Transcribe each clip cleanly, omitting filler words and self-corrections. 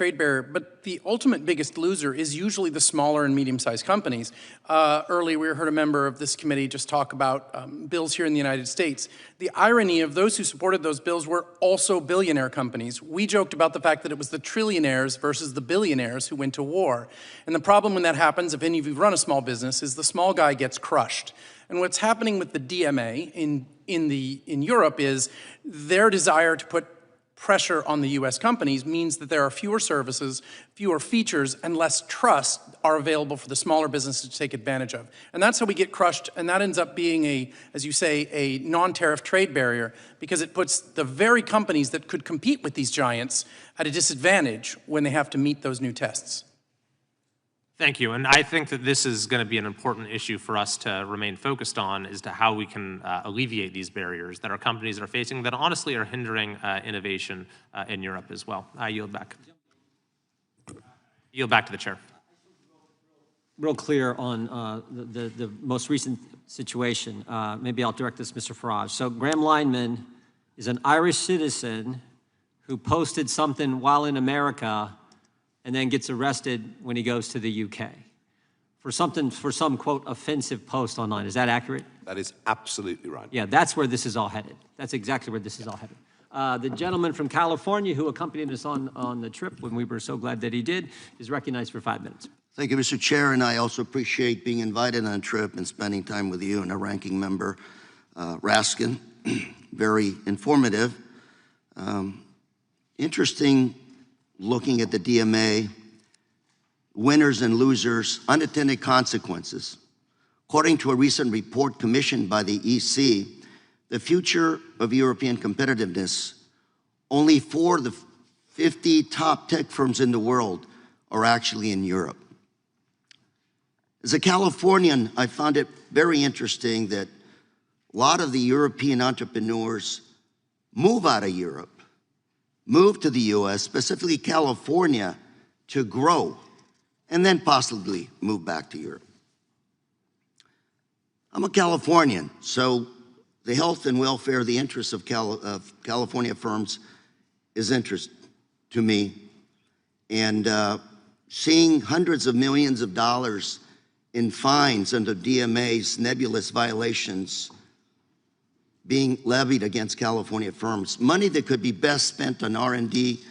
trade barrier, but the ultimate biggest loser is usually the smaller and medium-sized companies. Earlier, we heard a member of this committee just talk about bills here in the United States. The irony of those who supported those bills were also billionaire companies. We joked about the fact that it was the trillionaires versus the billionaires who went to war. And the problem when that happens, if any of you run a small business, is the small guy gets crushed. And what's happening with the DMA in Europe is their desire to put pressure on the US companies means that there are fewer services, fewer features, and less trust are available for the smaller businesses to take advantage of. And that's how we get crushed, and that ends up being a, as you say, a non-tariff trade barrier, because it puts the very companies that could compete with these giants at a disadvantage when they have to meet those new tests. Thank you, and I think that this is going to be an important issue for us to remain focused on as to how we can alleviate these barriers that our companies are facing that honestly are hindering innovation in Europe as well. I yield back. Yield back to the chair. Real clear on the most recent situation. Maybe I'll direct this, Mr. Farage. So Graham Lineman is an Irish citizen who posted something while in America and then gets arrested when he goes to the UK for some, quote, offensive post online. Is that accurate? That is absolutely right. Yeah, that's where this is all headed. That's exactly where this is all headed. The gentleman from California who accompanied us on the trip, when we were so glad that he did, is recognized for 5 minutes. Thank you, Mr. Chair, and I also appreciate being invited on a trip and spending time with you and our ranking member, Raskin. Very informative. Interesting looking at the DMA, winners and losers, unintended consequences. According to a recent report commissioned by the EC, the future of European competitiveness, only 4 of the 50 top tech firms in the world are actually in Europe. As a Californian, I found it very interesting that a lot of the European entrepreneurs move out of Europe, move to the US, specifically California, to grow, and then possibly move back to Europe. I'm a Californian, so the health and welfare, the interests of California firms is interest to me. And seeing hundreds of millions of dollars in fines under DMA's nebulous violations being levied against California firms, money that could be best spent on R&D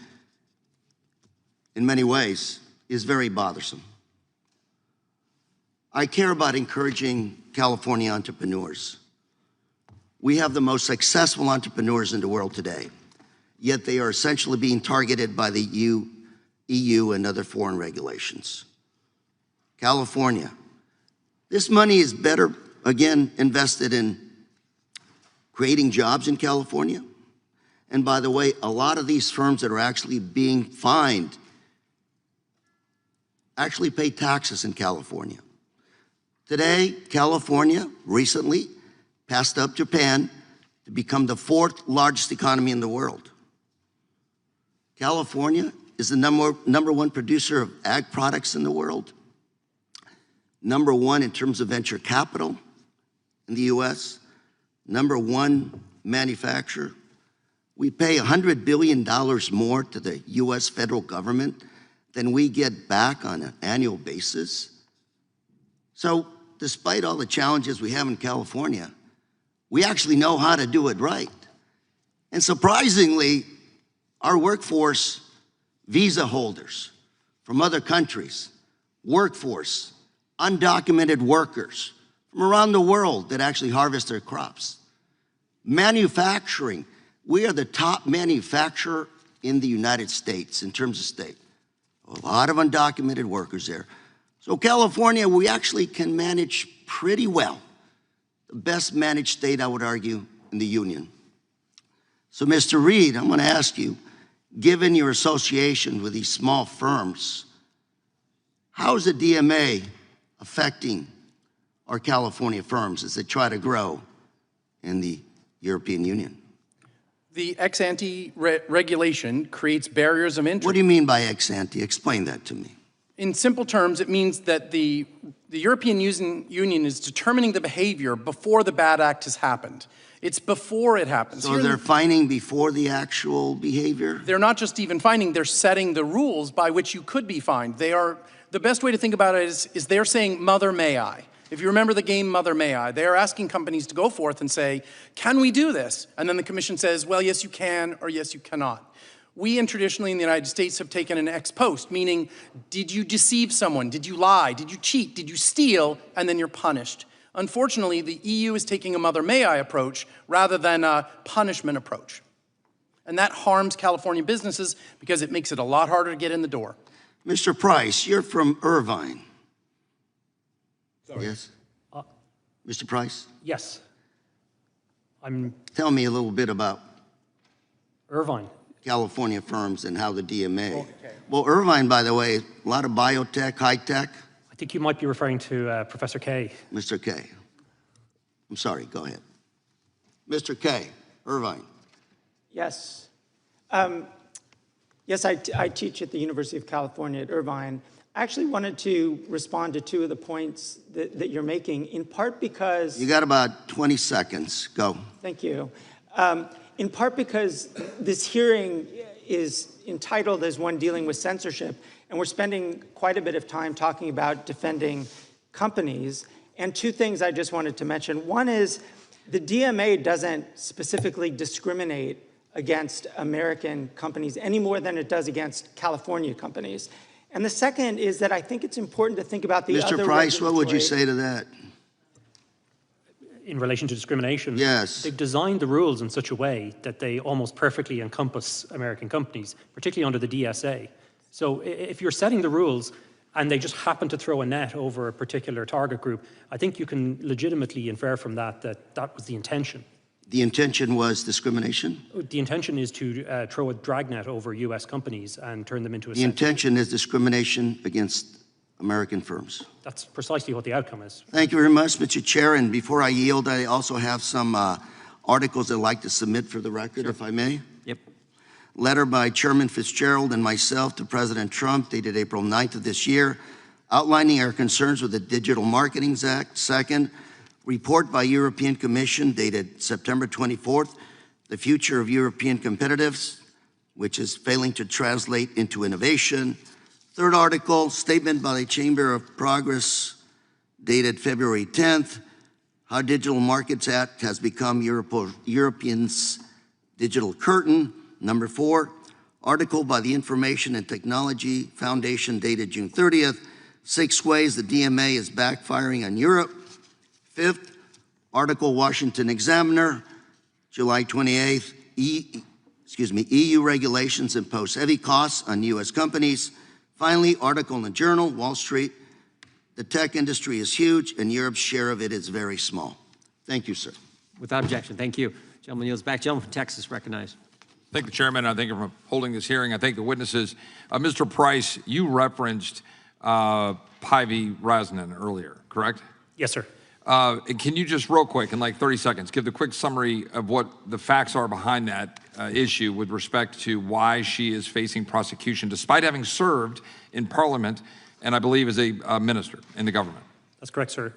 in many ways, is very bothersome. I care about encouraging California entrepreneurs. We have the most successful entrepreneurs in the world today, yet they are essentially being targeted by the EU and other foreign regulations. California, this money is better, again, invested in creating jobs in California. And by the way, a lot of these firms that are actually being fined actually pay taxes in California. Today, California recently passed up Japan to become the 4th largest economy in the world. California is the number 1 producer of ag products in the world, number 1 in terms of venture capital in the US, number 1 manufacturer. We pay $100 billion more to the US federal government than we get back on an annual basis. So despite all the challenges we have in California, we actually know how to do it right. And surprisingly, our workforce, visa holders from other countries, workforce, undocumented workers from around the world that actually harvest their crops. Manufacturing, we are the top manufacturer in the United States in terms of state. A lot of undocumented workers there. So California, we actually can manage pretty well. The best managed state, I would argue, in the union. So Mr. Reed, I'm gonna ask you, given your association with these small firms, how is the DMA affecting our California firms as they try to grow in the European Union? The ex-ante regulation creates barriers of entry. What do you mean by ex-ante? Explain that to me. In simple terms, it means that the The European Union is determining the behavior before the bad act has happened. It's before it happens. So they're fining before the actual behavior? They're not just even fining, they're setting the rules by which you could be fined. The best way to think about it is they're saying, Mother, may I? If you remember the game Mother, may I? They are asking companies to go forth and say, can we do this? And then the commission says, well, yes, you can, or yes, you cannot. We traditionally in the United States have taken an ex post, meaning, did you deceive someone? Did you lie? Did you cheat? Did you steal? And then you're punished. Unfortunately, the EU is taking a Mother May I approach rather than a punishment approach. And that harms California businesses because it makes it a lot harder to get in the door. Mr. Price, you're from Irvine. Sorry. Yes? Mr. Price? Yes. Tell me a little bit about Irvine. California firms and how the DMA. Well, Irvine, by the way, a lot of biotech, high tech. I think you might be referring to Professor Kay. Mr. K. I'm sorry, go ahead. Mr. K, Irvine. Yes. Yes, I teach at the University of California at Irvine. I actually wanted to respond to two of the points that you're making, in part because... You got about 20 seconds. Go. Thank you. In part because this hearing is entitled as one dealing with censorship, and we're spending quite a bit of time talking about defending companies. And two things I just wanted to mention. One is the DMA doesn't specifically discriminate against American companies any more than it does against California companies. And the second is that I think it's important to think about the other Mr. Price, what would you say to that? In relation to discrimination, yes, they've designed the rules in such a way that they almost perfectly encompass American companies, particularly under the DSA. So if you're setting the rules and they just happen to throw a net over a particular target group, I think you can legitimately infer from that that that was the intention. The intention was discrimination? The intention is to throw a dragnet over U.S. companies and turn them into a... The intention is discrimination against American firms. That's precisely what the outcome is. Thank you very much, Mr. Chair. And before I yield, I also have some articles I'd like to submit for the record, if I may. Yep. Letter by Chairman Fitzgerald and myself to President Trump, dated April 9th of this year, outlining our concerns with the Digital Marketing Act. Second, report by European Commission, dated September 24th, the future of European competitiveness, which is failing to translate into innovation. Third article, statement by the Chamber of Progress, dated February 10th, how Digital Markets Act has become Europeans' digital curtain. Number 4, article by the Information and Technology Foundation, dated June 30th, 6 ways the DMA is backfiring on Europe. 5th, article Washington Examiner, July 28th, EU regulations impose heavy costs on US companies. Finally, article in the Journal, Wall Street, the tech industry is huge and Europe's share of it is very small. Thank you, sir. Without objection, thank you. Gentleman yields back. Gentleman from Texas, recognized. Thank the chairman. I thank you for holding this hearing. I thank the witnesses. Mr. Price, you referenced Päivi Räsänen earlier, correct? Yes, sir. Can you just real quick, in like 30 seconds, give the quick summary of what the facts are behind that issue with respect to why she is facing prosecution despite having served in Parliament and I believe as a minister in the government? That's correct, sir.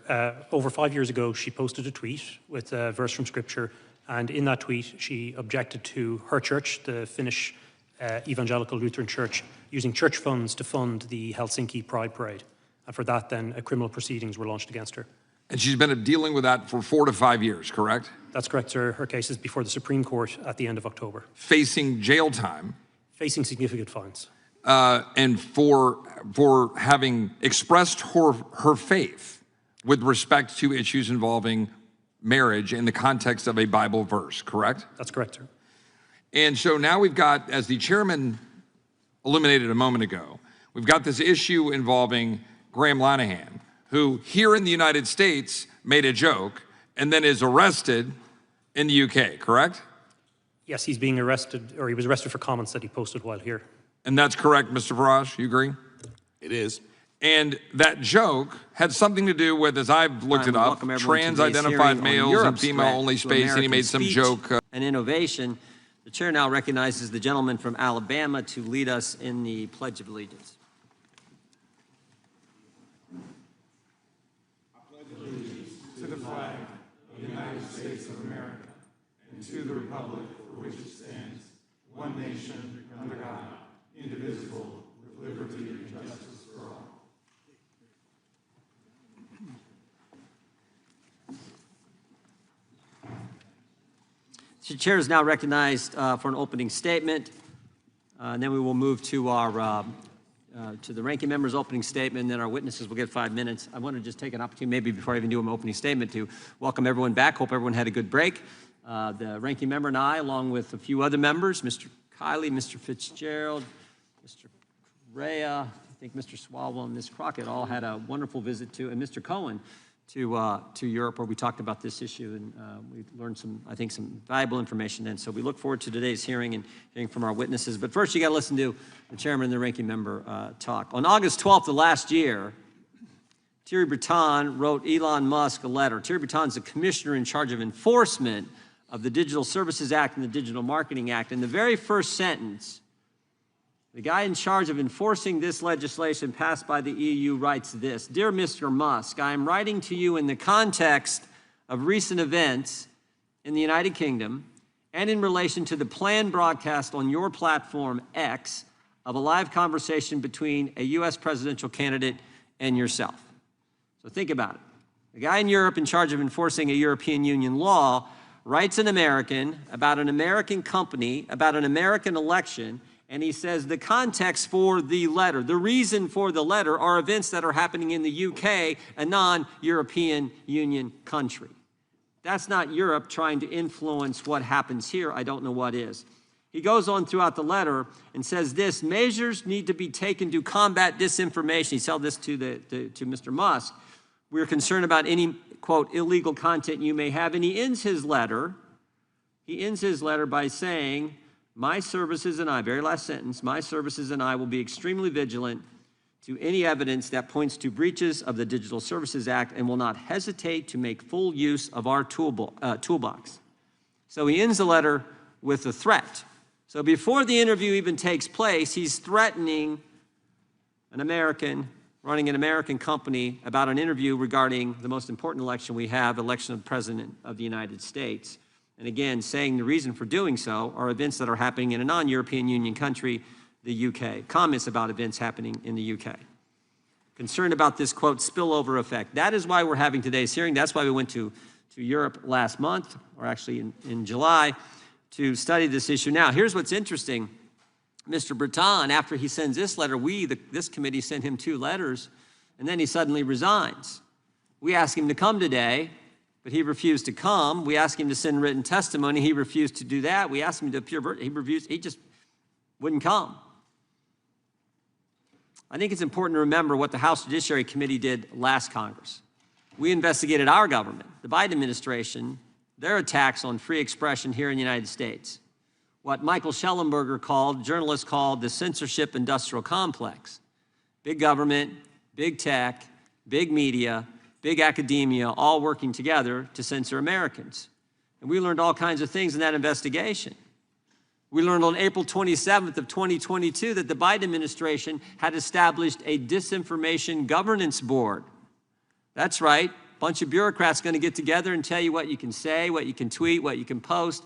Over 5 years ago, she posted a tweet with a verse from Scripture, and in that tweet, she objected to her church, the Finnish Evangelical Lutheran Church, using church funds to fund the Helsinki Pride Parade. And for that, then, criminal proceedings were launched against her. And she's been dealing with that for 4 to 5 years, correct? That's correct, sir. Her case is before the Supreme Court at the end of October. Facing jail time. Facing significant fines. And for having expressed her faith with respect to issues involving marriage in the context of a Bible verse, correct? That's correct, sir. And so now we've got, as the chairman illuminated a moment ago, we've got this issue involving Graham Linehan, who here in the United States made a joke and then is arrested in the UK, correct? Yes, he's being arrested, or he was arrested for comments that he posted while here. And that's correct, Mr. Farage, you agree? It is. And that joke had something to do with, as I've looked it up, trans-identified males and female-only space, and he made some joke. And innovation. The chair now recognizes the gentleman from Alabama to lead us in the Pledge of Allegiance. The chair is now recognized for an opening statement, and then we will move to our to the ranking member's opening statement, and then our witnesses will get 5 minutes. I want to just take an opportunity, maybe before I even do an opening statement, to welcome everyone back. Hope everyone had a good break. The ranking member and I, along with a few other members, Mr. Kiley, Mr. Fitzgerald, Mr. Correa, I think Mr. Swalwell and Ms. Crockett all had a wonderful visit to, and Mr. Cohen, to Europe, where we talked about this issue, and we learned some, I think, some valuable information. And so we look forward to today's hearing and hearing from our witnesses. But first, you got to listen to the chairman and the ranking member talk. On August 12th of last year, Thierry Breton wrote Elon Musk a letter. Thierry Breton's the commissioner in charge of enforcement of the Digital Services Act and the Digital Marketing Act. In the very first sentence, the guy in charge of enforcing this legislation passed by the EU writes this: "Dear Mr. Musk, I am writing to you in the context of recent events in the United Kingdom and in relation to the planned broadcast on your platform, X, of a live conversation between a U.S. presidential candidate and yourself." So think about it. The guy in Europe in charge of enforcing a European Union law writes an American about an American company, about an American election, and he says the context for the letter, the reason for the letter, are events that are happening in the UK, a non-European Union country. That's not Europe trying to influence what happens here. I don't know what is. He goes on throughout the letter and says this: measures need to be taken to combat disinformation. He said this to Mr. Musk. We're concerned about any, quote, illegal content you may have. And he ends his letter by saying, my services and I, very last sentence, my services and I will be extremely vigilant to any evidence that points to breaches of the Digital Services Act and will not hesitate to make full use of our toolbox. So he ends the letter with a threat. So before the interview even takes place, he's threatening an American running an American company about an interview regarding the most important election we have, election of the President of the United States. And again, saying the reason for doing so are events that are happening in a non-European Union country, the UK. Comments about events happening in the UK. Concerned about this, quote, spillover effect. That is why we're having today's hearing. That's why we went to Europe last month, or actually in July, to study this issue. Now, here's what's interesting. Mr. Breton, after he sends this letter, this committee sent him 2 letters, and then he suddenly resigns. We asked him to come today, but he refused to come. We asked him to send written testimony. He refused to do that. We asked him to appear. He just wouldn't come. I think it's important to remember what the House Judiciary Committee did last Congress. We investigated our government, the Biden administration, their attacks on free expression here in the United States. What Michael Schellenberger journalists called the censorship industrial complex. Big government, big tech, big media, big academia, all working together to censor Americans. And we learned all kinds of things in that investigation. We learned on April 27th of 2022 that the Biden administration had established a disinformation governance board. That's right, a bunch of bureaucrats going to get together and tell you what you can say, what you can tweet, what you can post,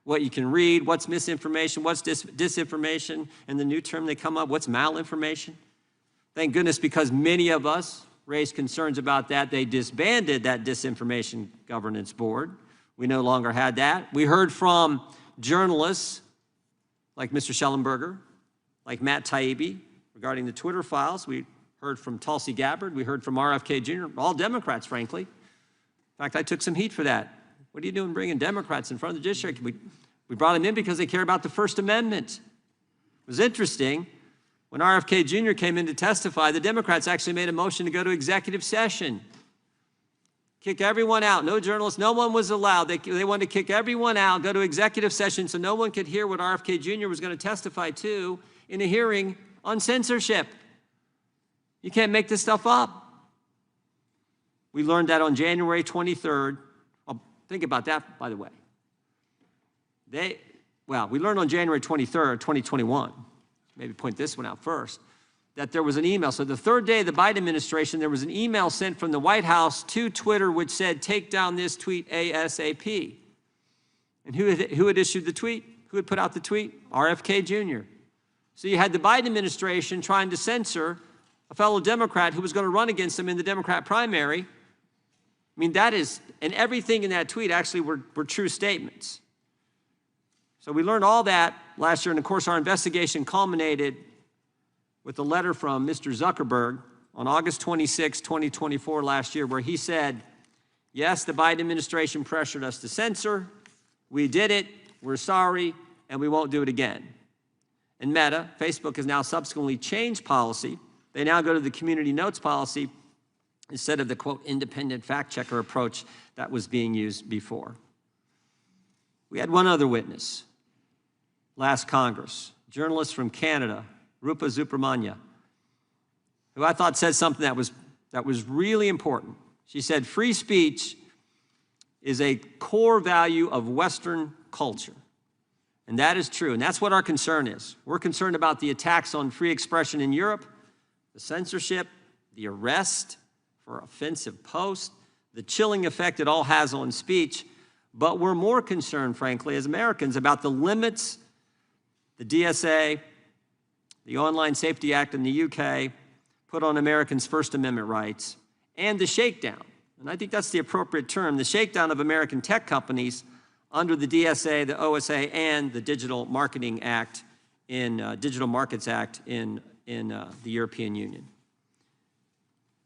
what you can read, what's misinformation, what's disinformation, and the new term they come up, what's malinformation. Thank goodness, because many of us raised concerns about that, they disbanded that disinformation governance board. We no longer had that. We heard from journalists like Mr. Schellenberger, like Matt Taibbi regarding the Twitter files. We heard from Tulsi Gabbard. We heard from RFK Jr., all Democrats, frankly. In fact, I took some heat for that. What are you doing bringing Democrats in front of the judiciary? We brought them in because they care about the First Amendment. It was interesting. When RFK Jr. came in to testify, the Democrats actually made a motion to go to executive session. Kick everyone out. No journalists, no one was allowed. They wanted to kick everyone out, go to executive session so no one could hear what RFK Jr. was going to testify to in a hearing on censorship. You can't make this stuff up. We learned that on January 23rd. Think about that, by the way. We learned on January 23rd, 2021. Maybe point this one out first. that there was an email. So the third day of the Biden administration, there was an email sent from the White House to Twitter which said, take down this tweet ASAP. And who had issued the tweet? Who had put out the tweet? RFK Jr. So you had the Biden administration trying to censor a fellow Democrat who was going to run against him in the Democrat primary. I mean, that is, and everything in that tweet actually were true statements. So we learned all that last year, and of course our investigation culminated with a letter from Mr. Zuckerberg on August 26, 2024 last year, where he said, yes, the Biden administration pressured us to censor, we did it, we're sorry, and we won't do it again. And Meta, Facebook, has now subsequently changed policy. They now go to the community notes policy instead of the, quote, independent fact checker approach that was being used before. We had one other witness last Congress, journalist from Canada, Rupa Subramanya, who I thought said something that was really important. She said, free speech is a core value of Western culture. And that is true, and that's what our concern is. We're concerned about the attacks on free expression in Europe, the censorship, the arrest for offensive posts, the chilling effect it all has on speech, but we're more concerned, frankly, as Americans, about the limits the DSA, the Online Safety Act in the UK, put on Americans' First Amendment rights, and the shakedown, and I think that's the appropriate term, the shakedown of American tech companies under the DSA, the OSA, and the Digital Marketing Act Digital Markets Act in the European Union.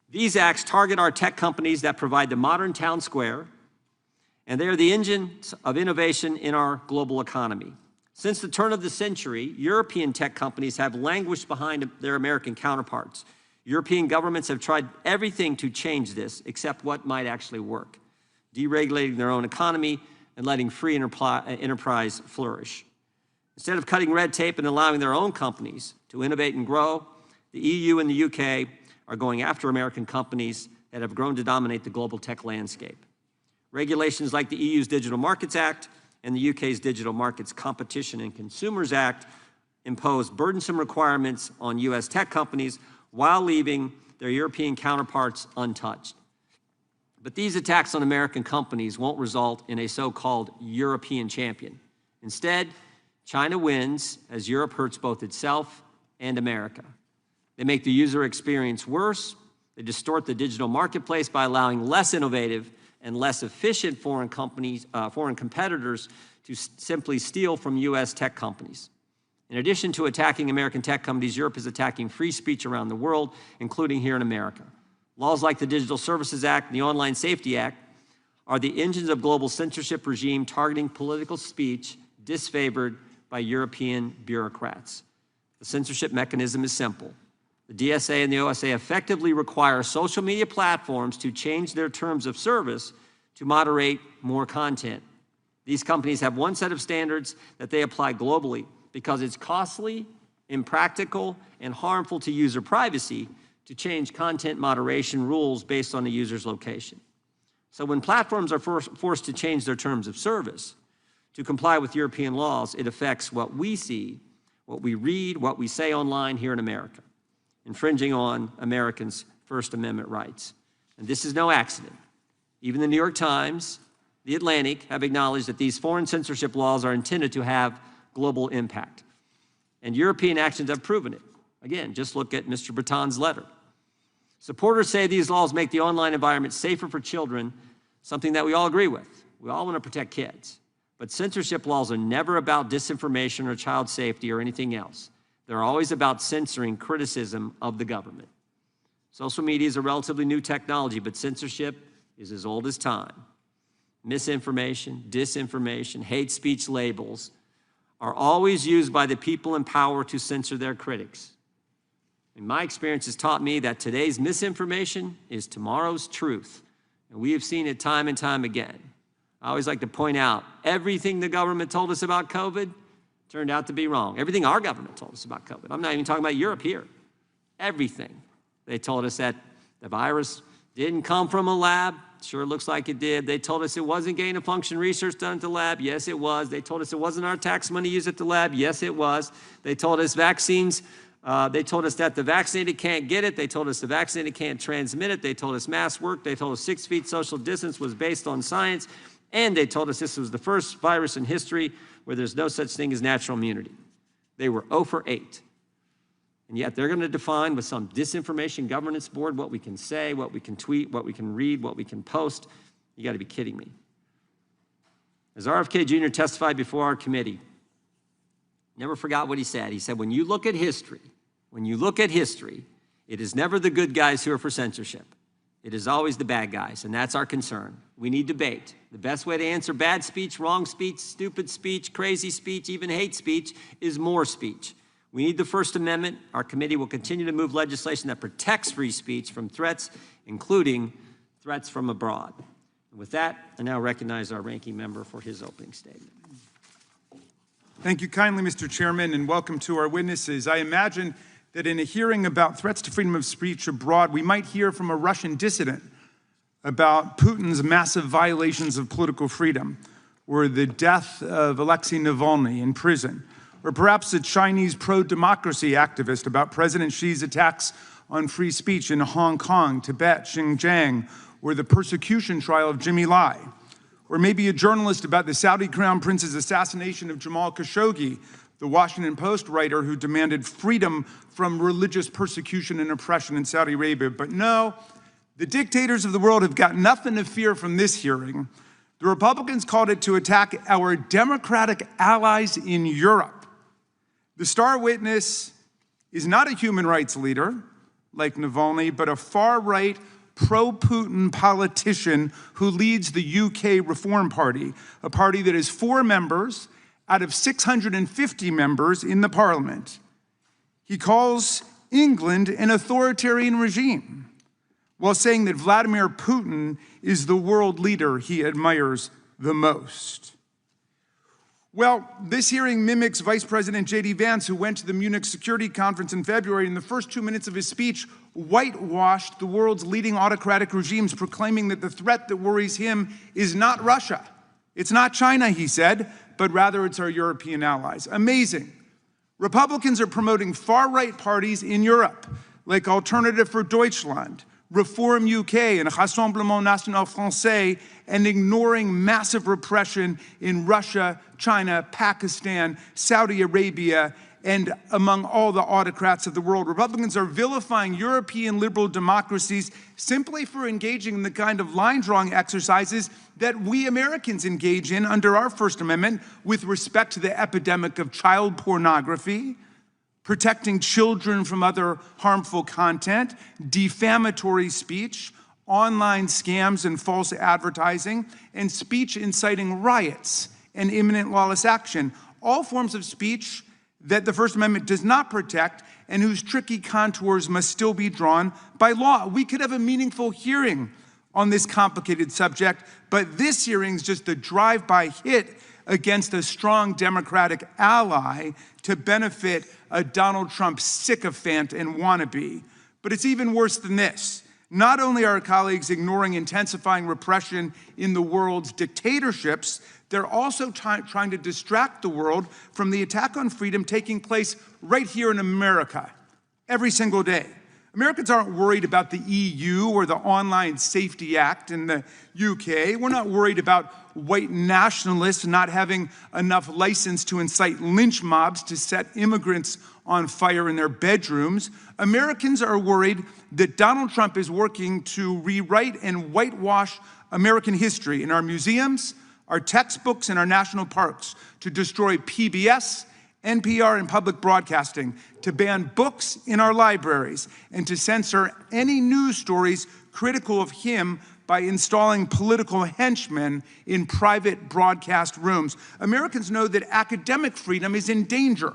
These acts target our tech companies that provide the modern town square, and they are the engines of innovation in our global economy. Since the turn of the century, European tech companies have languished behind their American counterparts. European governments have tried everything to change this except what might actually work, deregulating their own economy and letting free enterprise flourish. Instead of cutting red tape and allowing their own companies to innovate and grow, the EU and the UK are going after American companies that have grown to dominate the global tech landscape. Regulations like the EU's Digital Markets Act and the UK's Digital Markets Competition and Consumers Act impose burdensome requirements on US tech companies while leaving their European counterparts untouched. But these attacks on American companies won't result in a so-called European champion. Instead, China wins as Europe hurts both itself and America. They make the user experience worse. They distort the digital marketplace by allowing less innovative and less efficient foreign competitors to simply steal from US tech companies. In addition to attacking American tech companies, Europe is attacking free speech around the world, including here in America. Laws like the Digital Services Act and the Online Safety Act are the engines of global censorship regime targeting political speech disfavored by European bureaucrats. The censorship mechanism is simple. The DSA and the OSA effectively require social media platforms to change their terms of service to moderate more content. These companies have one set of standards that they apply globally because it's costly, impractical, and harmful to user privacy to change content moderation rules based on the user's location. So when platforms are forced to change their terms of service to comply with European laws, it affects what we see, what we read, what we say online here in America, infringing on Americans' First Amendment rights. And this is no accident. Even the New York Times, The Atlantic have acknowledged that these foreign censorship laws are intended to have global impact. And European actions have proven it. Again, just look at Mr. Breton's letter. Supporters say these laws make the online environment safer for children, something that we all agree with. We all want to protect kids. But censorship laws are never about disinformation or child safety or anything else. They're always about censoring criticism of the government. Social media is a relatively new technology, but censorship is as old as time. Misinformation, disinformation, hate speech labels are always used by the people in power to censor their critics. And my experience has taught me that today's misinformation is tomorrow's truth. And we have seen it time and time again. I always like to point out, everything the government told us about COVID turned out to be wrong. Everything our government told us about COVID. I'm not even talking about Europe here. Everything. They told us that the virus didn't come from a lab. Sure looks like it did. They told us it wasn't gain-of-function research done at the lab. Yes, it was. They told us it wasn't our tax money used at the lab. Yes, it was. They told us vaccines They told us that the vaccinated can't get it. They told us the vaccinated can't transmit it. They told us masks work. They told us 6 feet social distance was based on science. And they told us this was the first virus in history where there's no such thing as natural immunity. They were 0 for 8. And yet they're going to define with some disinformation governance board what we can say, what we can tweet, what we can read, what we can post. You got to be kidding me. As RFK Jr. testified before our committee, never forgot what he said. He said, when you look at history, it is never the good guys who are for censorship. It is always the bad guys, and that's our concern. We need debate. The best way to answer bad speech, wrong speech, stupid speech, crazy speech, even hate speech is more speech. We need the First Amendment. Our committee will continue to move legislation that protects free speech from threats, including threats from abroad. And with that, I now recognize our ranking member for his opening statement. Thank you kindly, Mr. Chairman, and welcome to our witnesses. I imagine that in a hearing about threats to freedom of speech abroad, we might hear from a Russian dissident about Putin's massive violations of political freedom, or the death of Alexei Navalny in prison, or perhaps a Chinese pro-democracy activist about President Xi's attacks on free speech in Hong Kong, Tibet, Xinjiang, or the persecution trial of Jimmy Lai. Or maybe a journalist about the Saudi Crown Prince's assassination of Jamal Khashoggi, the Washington Post writer who demanded freedom from religious persecution and oppression in Saudi Arabia. But no, the dictators of the world have got nothing to fear from this hearing. The Republicans called it to attack our democratic allies in Europe. The star witness is not a human rights leader like Navalny, but a far-right, pro-Putin politician who leads the UK Reform Party, a party that has 4 members out of 650 members in the parliament. He calls England an authoritarian regime, while saying that Vladimir Putin is the world leader he admires the most. Well, this hearing mimics Vice President J.D. Vance, who went to the Munich Security Conference in February, and in the first 2 minutes of his speech, whitewashed the world's leading autocratic regimes, proclaiming that the threat that worries him is not Russia. It's not China, he said, but rather it's our European allies. Amazing. Republicans are promoting far-right parties in Europe, like Alternative for Deutschland, Reform UK, and Rassemblement National Français, and ignoring massive repression in Russia, China, Pakistan, Saudi Arabia, and among all the autocrats of the world. Republicans are vilifying European liberal democracies simply for engaging in the kind of line-drawing exercises that we Americans engage in under our First Amendment with respect to the epidemic of child pornography, protecting children from other harmful content, defamatory speech, online scams and false advertising, and speech inciting riots and imminent lawless action. All forms of speech that the First Amendment does not protect and whose tricky contours must still be drawn by law. We could have a meaningful hearing on this complicated subject, but this hearing is just a drive-by hit against a strong Democratic ally to benefit a Donald Trump sycophant and wannabe. But it's even worse than this. Not only are our colleagues ignoring intensifying repression in the world's dictatorships, they're also trying to distract the world from the attack on freedom taking place right here in America every single day. Americans aren't worried about the EU or the Online Safety Act in the UK. We're not worried about white nationalists not having enough license to incite lynch mobs to set immigrants on fire in their bedrooms. Americans are worried that Donald Trump is working to rewrite and whitewash American history in our museums, our textbooks, and our national parks, to destroy PBS, NPR, and public broadcasting, to ban books in our libraries, and to censor any news stories critical of him by installing political henchmen in private broadcast rooms. Americans know that academic freedom is in danger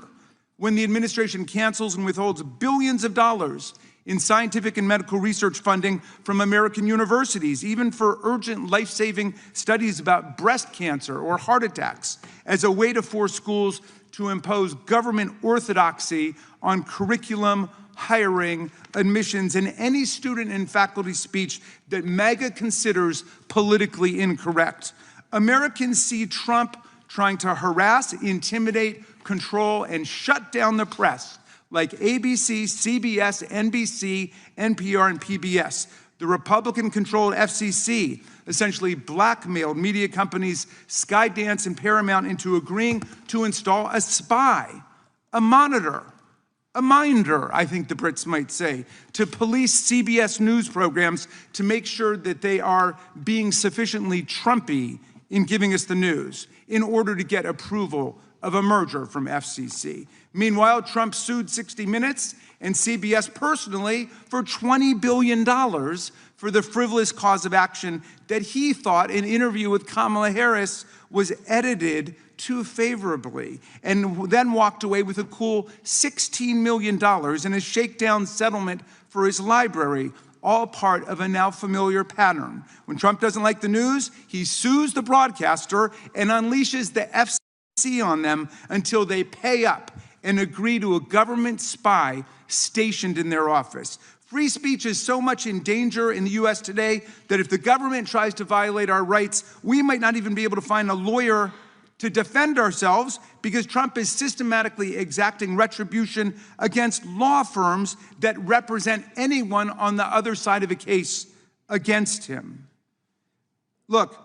when the administration cancels and withholds billions of dollars in scientific and medical research funding from American universities, even for urgent life-saving studies about breast cancer or heart attacks, as a way to force schools to impose government orthodoxy on curriculum, hiring, admissions, and any student and faculty speech that MAGA considers politically incorrect. Americans see Trump trying to harass, intimidate, control, and shut down the press like ABC, CBS, NBC, NPR, and PBS. The Republican-controlled FCC essentially blackmailed media companies Skydance and Paramount into agreeing to install a spy, a monitor, a minder, I think the Brits might say, to police CBS news programs to make sure that they are being sufficiently Trumpy in giving us the news in order to get approval of a merger from FCC. Meanwhile, Trump sued 60 Minutes and CBS personally for $20 billion for the frivolous cause of action that he thought an interview with Kamala Harris was edited too favorably, and then walked away with a cool $16 million in a shakedown settlement for his library, all part of a now familiar pattern. When Trump doesn't like the news, he sues the broadcaster and unleashes the FCC on them until they pay up and agree to a government spy stationed in their office. Free speech is so much in danger in the US today that if the government tries to violate our rights, we might not even be able to find a lawyer to defend ourselves because Trump is systematically exacting retribution against law firms that represent anyone on the other side of a case against him. Look,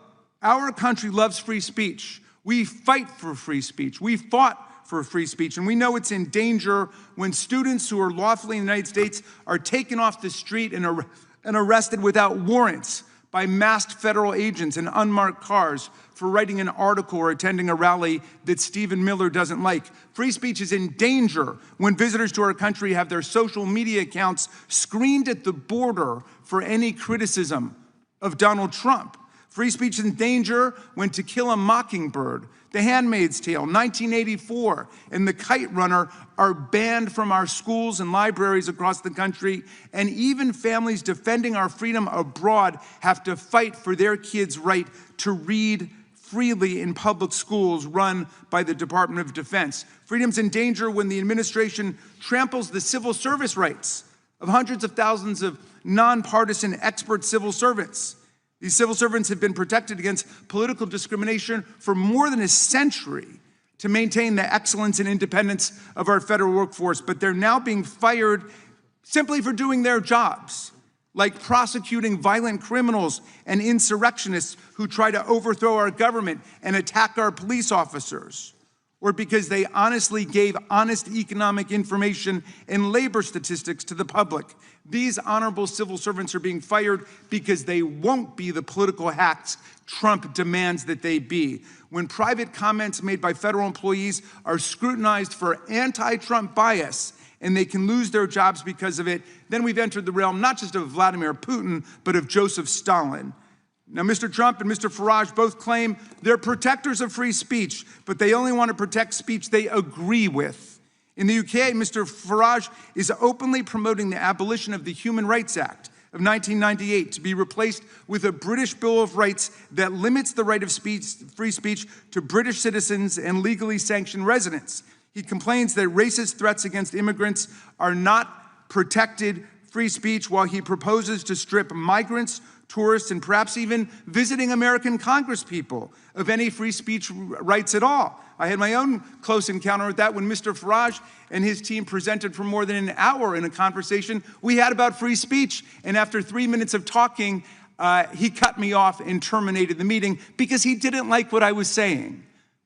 our country loves free speech. We fight for free speech. We fought for free speech, and we know it's in danger when students who are lawfully in the United States are taken off the street and arrested without warrants by masked federal agents in unmarked cars for writing an article or attending a rally that Stephen Miller doesn't like. Free speech is in danger when visitors to our country have their social media accounts screened at the border for any criticism of Donald Trump. Free speech is in danger when To Kill a Mockingbird, The Handmaid's Tale, 1984, and The Kite Runner are banned from our schools and libraries across the country, and even families defending our freedom abroad have to fight for their kids' right to read freely in public schools run by the Department of Defense. Freedom's in danger when the administration tramples the civil service rights of hundreds of thousands of nonpartisan expert civil servants. These civil servants have been protected against political discrimination for more than a century to maintain the excellence and independence of our federal workforce, but they're now being fired simply for doing their jobs, like prosecuting violent criminals and insurrectionists who try to overthrow our government and attack our police officers, or because they honestly gave honest economic information and labor statistics to the public. These honorable civil servants are being fired because they won't be the political hacks Trump demands that they be. When private comments made by federal employees are scrutinized for anti-Trump bias and they can lose their jobs because of it, then we've entered the realm not just of Vladimir Putin, but of Joseph Stalin. Now, Mr. Trump and Mr. Farage both claim they're protectors of free speech, but they only want to protect speech they agree with. In the UK, Mr. Farage is openly promoting the abolition of the Human Rights Act of 1998 to be replaced with a British Bill of Rights that limits the right of free speech to British citizens and legally sanctioned residents. He complains that racist threats against immigrants are not protected free speech, while he proposes to strip migrants, tourists, and perhaps even visiting American congresspeople of any free speech rights at all. I had my own close encounter with that when Mr. Farage and his team presented for more than an hour in a conversation we had about free speech. And after 3 minutes of talking, he cut me off and terminated the meeting because he didn't like what I was saying.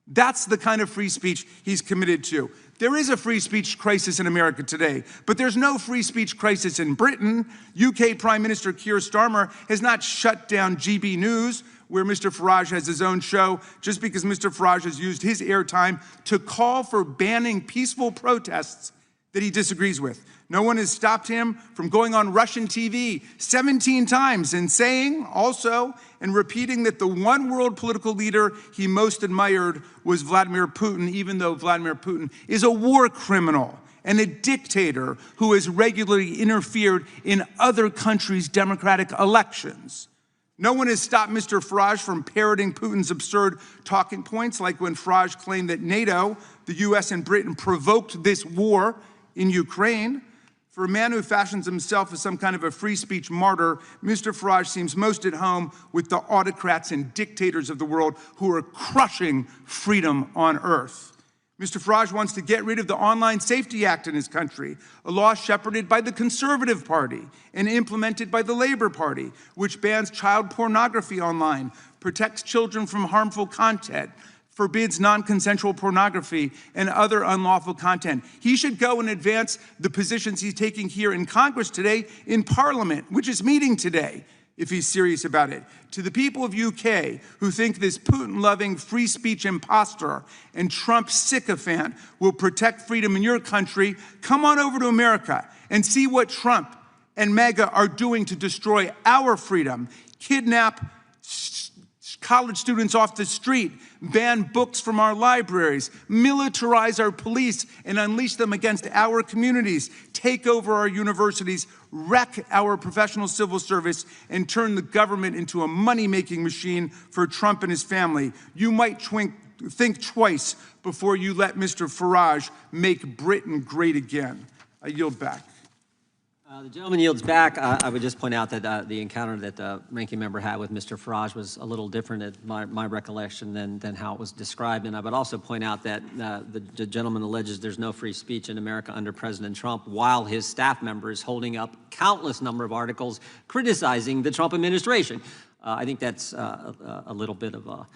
That's the kind of free speech he's committed to. There is a free speech crisis in America today, but there's no free speech crisis in Britain. UK Prime Minister Keir Starmer has not shut down GB News, where Mr. Farage has his own show, just because Mr. Farage has used his airtime to call for banning peaceful protests that he disagrees with. No one has stopped him from going on Russian TV 17 times and saying also and repeating that the one world political leader he most admired was Vladimir Putin, even though Vladimir Putin is a war criminal and a dictator who has regularly interfered in other countries' democratic elections. No one has stopped Mr. Farage from parroting Putin's absurd talking points, like when Farage claimed that NATO, the US and Britain, provoked this war in Ukraine. For a man who fashions himself as some kind of a free speech martyr, Mr. Farage seems most at home with the autocrats and dictators of the world who are crushing freedom on earth. Mr. Farage wants to get rid of the Online Safety Act in his country, a law shepherded by the Conservative Party and implemented by the Labor Party, which bans child pornography online, protects children from harmful content, forbids non-consensual pornography and other unlawful content. He should go and advance the positions he's taking here in Congress today in Parliament, which is meeting today, if he's serious about it. To the people of UK who think this Putin-loving free speech imposter and Trump sycophant will protect freedom in your country, come on over to America and see what Trump and MAGA are doing to destroy our freedom, kidnap college students off the street, ban books from our libraries, militarize our police and unleash them against our communities, take over our universities, wreck our professional civil service, and turn the government into a money-making machine for Trump and his family. You might think twice before you let Mr. Farage make Britain great again. I yield back. The gentleman yields back. I would just point out that the encounter that the ranking member had with Mr. Farage was a little different at my recollection than how it was described. And I would also point out that the gentleman alleges there's no free speech in America under President Trump, while his staff member is holding up countless number of articles criticizing the Trump administration. I think that's a little bit of a,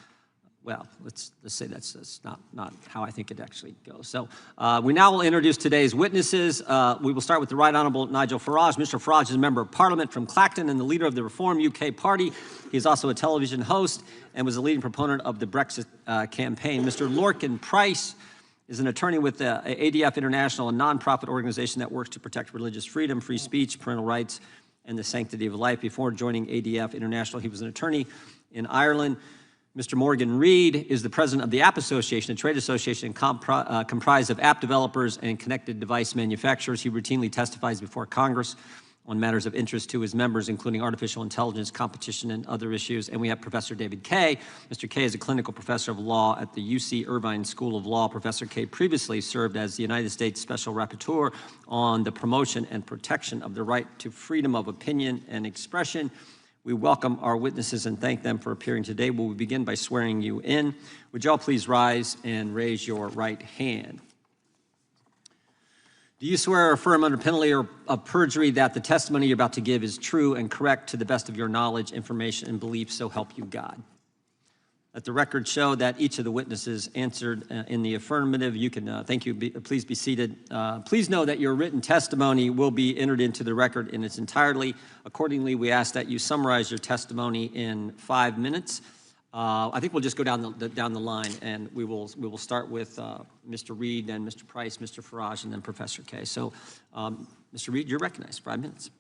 well, let's say that's not how I think it actually goes. So we now will introduce today's witnesses. We will start with the Right Honourable Nigel Farage. Mr. Farage is a member of Parliament from Clacton and the leader of the Reform UK Party. He is also a television host and was a leading proponent of the Brexit campaign. Mr. Lorcan Price is an attorney with ADF International, a nonprofit organization that works to protect religious freedom, free speech, parental rights, and the sanctity of life. Before joining ADF International, he was an attorney in Ireland. Mr. Morgan Reed is the president of the App Association, a trade association comprised of app developers and connected device manufacturers. He routinely testifies before Congress on matters of interest to his members, including artificial intelligence, competition, and other issues. And we have Professor David Kaye. Mr. Kaye is a clinical professor of law at the UC Irvine School of Law. Professor Kaye previously served as the United States Special Rapporteur on the promotion and protection of the right to freedom of opinion and expression. We welcome our witnesses and thank them for appearing today. We will begin by swearing you in. Would you all please rise and raise your right hand? Do you swear or affirm under penalty of perjury that the testimony you're about to give is true and correct to the best of your knowledge, information, and belief, so help you God? Let the record show that each of the witnesses answered in the affirmative. You can, thank you, please be seated. Please know that your written testimony will be entered into the record in its entirety. Accordingly, we ask that you summarize your testimony in 5 minutes. I think we'll just go down the line, and we will start with Mr. Reed, then Mr. Price, Mr. Farage, and then Professor Kaye. So, Mr. Reed, you're recognized. 5 minutes.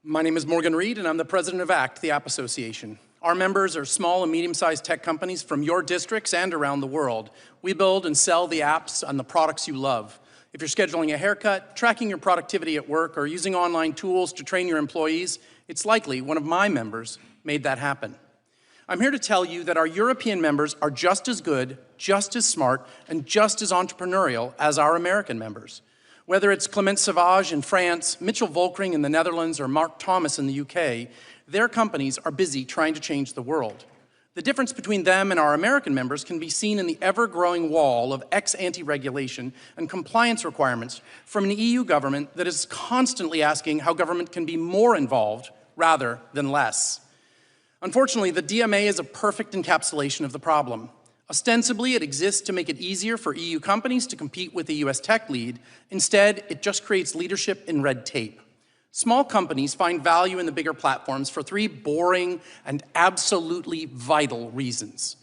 My name is Morgan Reed, and I'm the president of ACT, the App Association. Our members are small and medium-sized tech companies from your districts and around the world. We build and sell the apps and the products you love. If you're scheduling a haircut, tracking your productivity at work, or using online tools to train your employees, it's likely one of my members made that happen. I'm here to tell you that our European members are just as good, just as smart, and just as entrepreneurial as our American members. Whether it's Clement Sauvage in France, Mitchell Volkring in the Netherlands, or Mark Thomas in the UK, their companies are busy trying to change the world. The difference between them and our American members can be seen in the ever-growing wall of ex-ante regulation and compliance requirements from an EU government that is constantly asking how government can be more involved rather than less. Unfortunately, the DMA is a perfect encapsulation of the problem. Ostensibly, it exists to make it easier for EU companies to compete with the US tech lead. Instead, it just creates leadership in red tape. Small companies find value in the bigger platforms for 3 boring and absolutely vital reasons.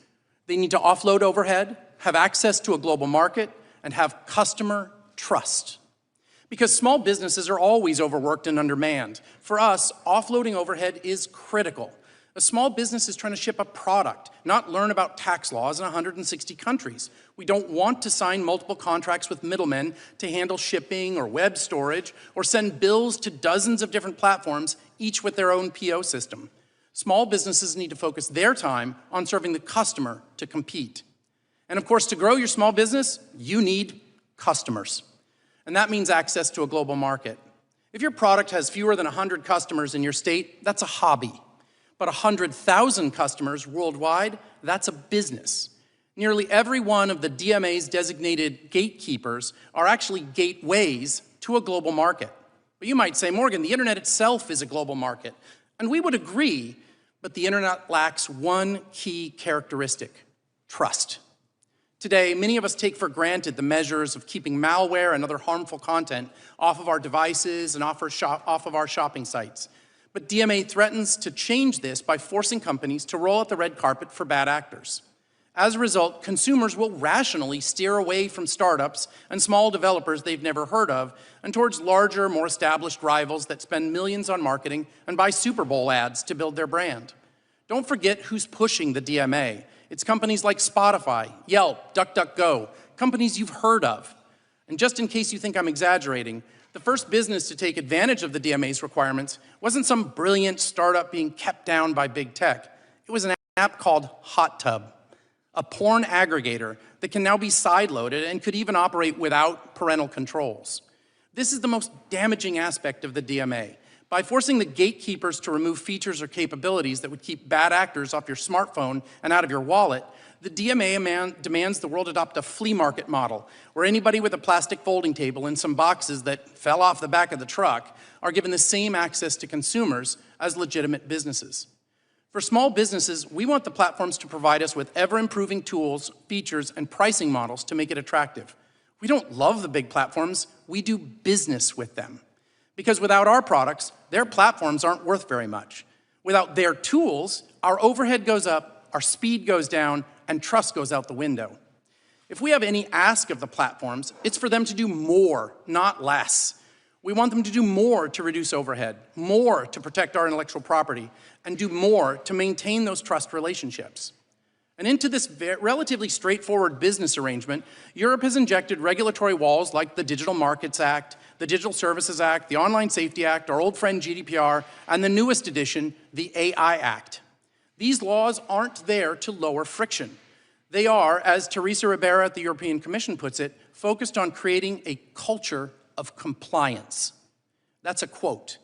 They need to offload overhead, have access to a global market, and have customer trust. Because small businesses are always overworked and undermanned. For us, offloading overhead is critical. A small business is trying to ship a product, not learn about tax laws in 160 countries. We don't want to sign multiple contracts with middlemen to handle shipping or web storage, or send bills to dozens of different platforms, each with their own PO system. Small businesses need to focus their time on serving the customer to compete. And of course, to grow your small business, you need customers. And that means access to a global market. If your product has fewer than 100 customers in your state, that's a hobby. But 100,000 customers worldwide, that's a business. Nearly every one of the DMA's designated gatekeepers are actually gateways to a global market. But you might say, Morgan, the internet itself is a global market. And we would agree, but the internet lacks one key characteristic: trust. Today, many of us take for granted the measures of keeping malware and other harmful content off of our devices and off of our shopping sites. But DMA threatens to change this by forcing companies to roll out the red carpet for bad actors. As a result, consumers will rationally steer away from startups and small developers they've never heard of and towards larger, more established rivals that spend millions on marketing and buy Super Bowl ads to build their brand. Don't forget who's pushing the DMA. It's companies like Spotify, Yelp, DuckDuckGo, companies you've heard of. And just in case you think I'm exaggerating, the first business to take advantage of the DMA's requirements wasn't some brilliant startup being kept down by big tech. It was an app called Hot Tub, a porn aggregator that can now be sideloaded and could even operate without parental controls. This is the most damaging aspect of the DMA. By forcing the gatekeepers to remove features or capabilities that would keep bad actors off your smartphone and out of your wallet, the DMA demands the world adopt a flea market model, where anybody with a plastic folding table and some boxes that fell off the back of the truck are given the same access to consumers as legitimate businesses. For small businesses, we want the platforms to provide us with ever-improving tools, features, and pricing models to make it attractive. We don't love the big platforms, we do business with them. Because without our products, their platforms aren't worth very much. Without their tools, our overhead goes up, our speed goes down, and trust goes out the window. If we have any ask of the platforms, it's for them to do more, not less. We want them to do more to reduce overhead, more to protect our intellectual property, and do more to maintain those trust relationships. And into this relatively straightforward business arrangement, Europe has injected regulatory walls like the Digital Markets Act, the Digital Services Act, the Online Safety Act, our old friend GDPR, and the newest edition, the AI Act. These laws aren't there to lower friction. They are, as Teresa Ribera at the European Commission puts it, focused on creating a culture of compliance. That's a quote.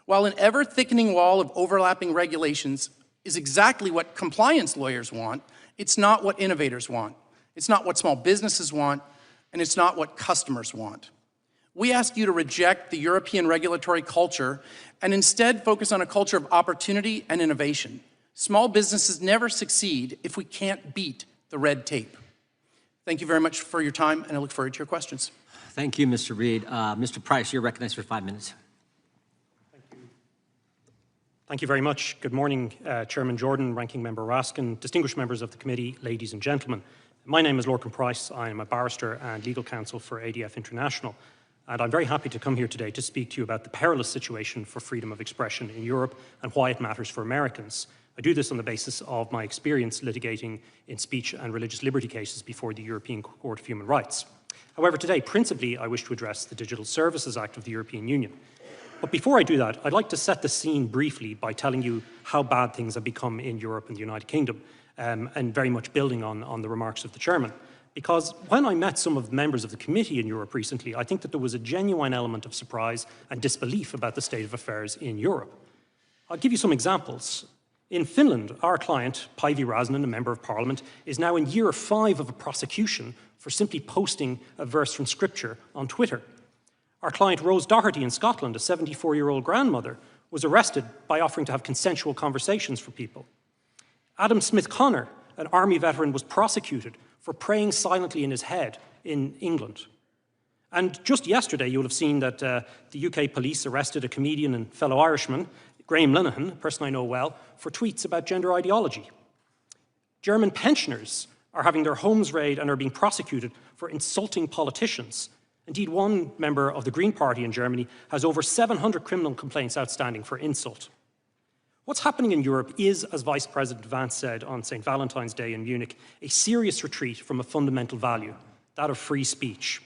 While an ever-thickening wall of overlapping regulations is exactly what compliance lawyers want, it's not what innovators want. It's not what small businesses want, and it's not what customers want. We ask you to reject the European regulatory culture and instead focus on a culture of opportunity and innovation. Small businesses never succeed if we can't beat the red tape. Thank you very much for your time, and I look forward to your questions. Thank you, Mr. Reed. Mr. Price, you're recognized for 5 minutes. Thank you very much. Good morning, Chairman Jordan, Ranking Member Raskin, distinguished members of the committee, ladies and gentlemen. My name is Lorcan Price. I am a barrister and legal counsel for ADF International, and I'm very happy to come here today to speak to you about the perilous situation for freedom of expression in Europe and why it matters for Americans. I do this on the basis of my experience litigating in speech and religious liberty cases before the European Court of Human Rights. However, today, principally, I wish to address the Digital Services Act of the European Union. But before I do that, I'd like to set the scene briefly by telling you how bad things have become in Europe and the United Kingdom, and very much building on the remarks of the chairman. Because when I met some of the members of the committee in Europe recently, I think that there was a genuine element of surprise and disbelief about the state of affairs in Europe. I'll give you some examples. In Finland, our client, Päivi Räsänen, a member of parliament, is now in year 5 of a prosecution for simply posting a verse from scripture on Twitter. Our client Rose Doherty in Scotland, a 74-year-old grandmother, was arrested by offering to have consensual conversations for people. Adam Smith Connor, an army veteran, was prosecuted for praying silently in his head in England. And just yesterday, you'll have seen that the UK police arrested a comedian and fellow Irishman, Graham Linehan, a person I know well, for tweets about gender ideology. German pensioners are having their homes raided and are being prosecuted for insulting politicians. Indeed, one member of the Green Party in Germany has over 700 criminal complaints outstanding for insult. What's happening in Europe is, as Vice President Vance said on St. Valentine's Day in Munich, a serious retreat from a fundamental value, that of free speech.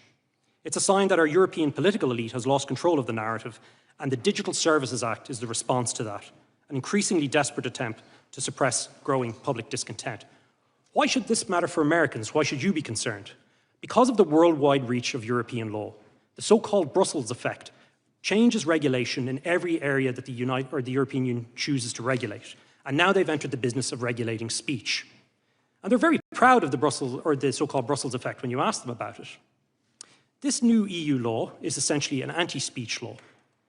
It's a sign that our European political elite has lost control of the narrative, and the Digital Services Act is the response to that, an increasingly desperate attempt to suppress growing public discontent. Why should this matter for Americans? Why should you be concerned? Because of the worldwide reach of European law, the so-called Brussels effect changes regulation in every area that the European Union chooses to regulate. And now they've entered the business of regulating speech. And they're very proud of the Brussels, or the so-called Brussels effect when you ask them about it. This new EU law is essentially an anti-speech law.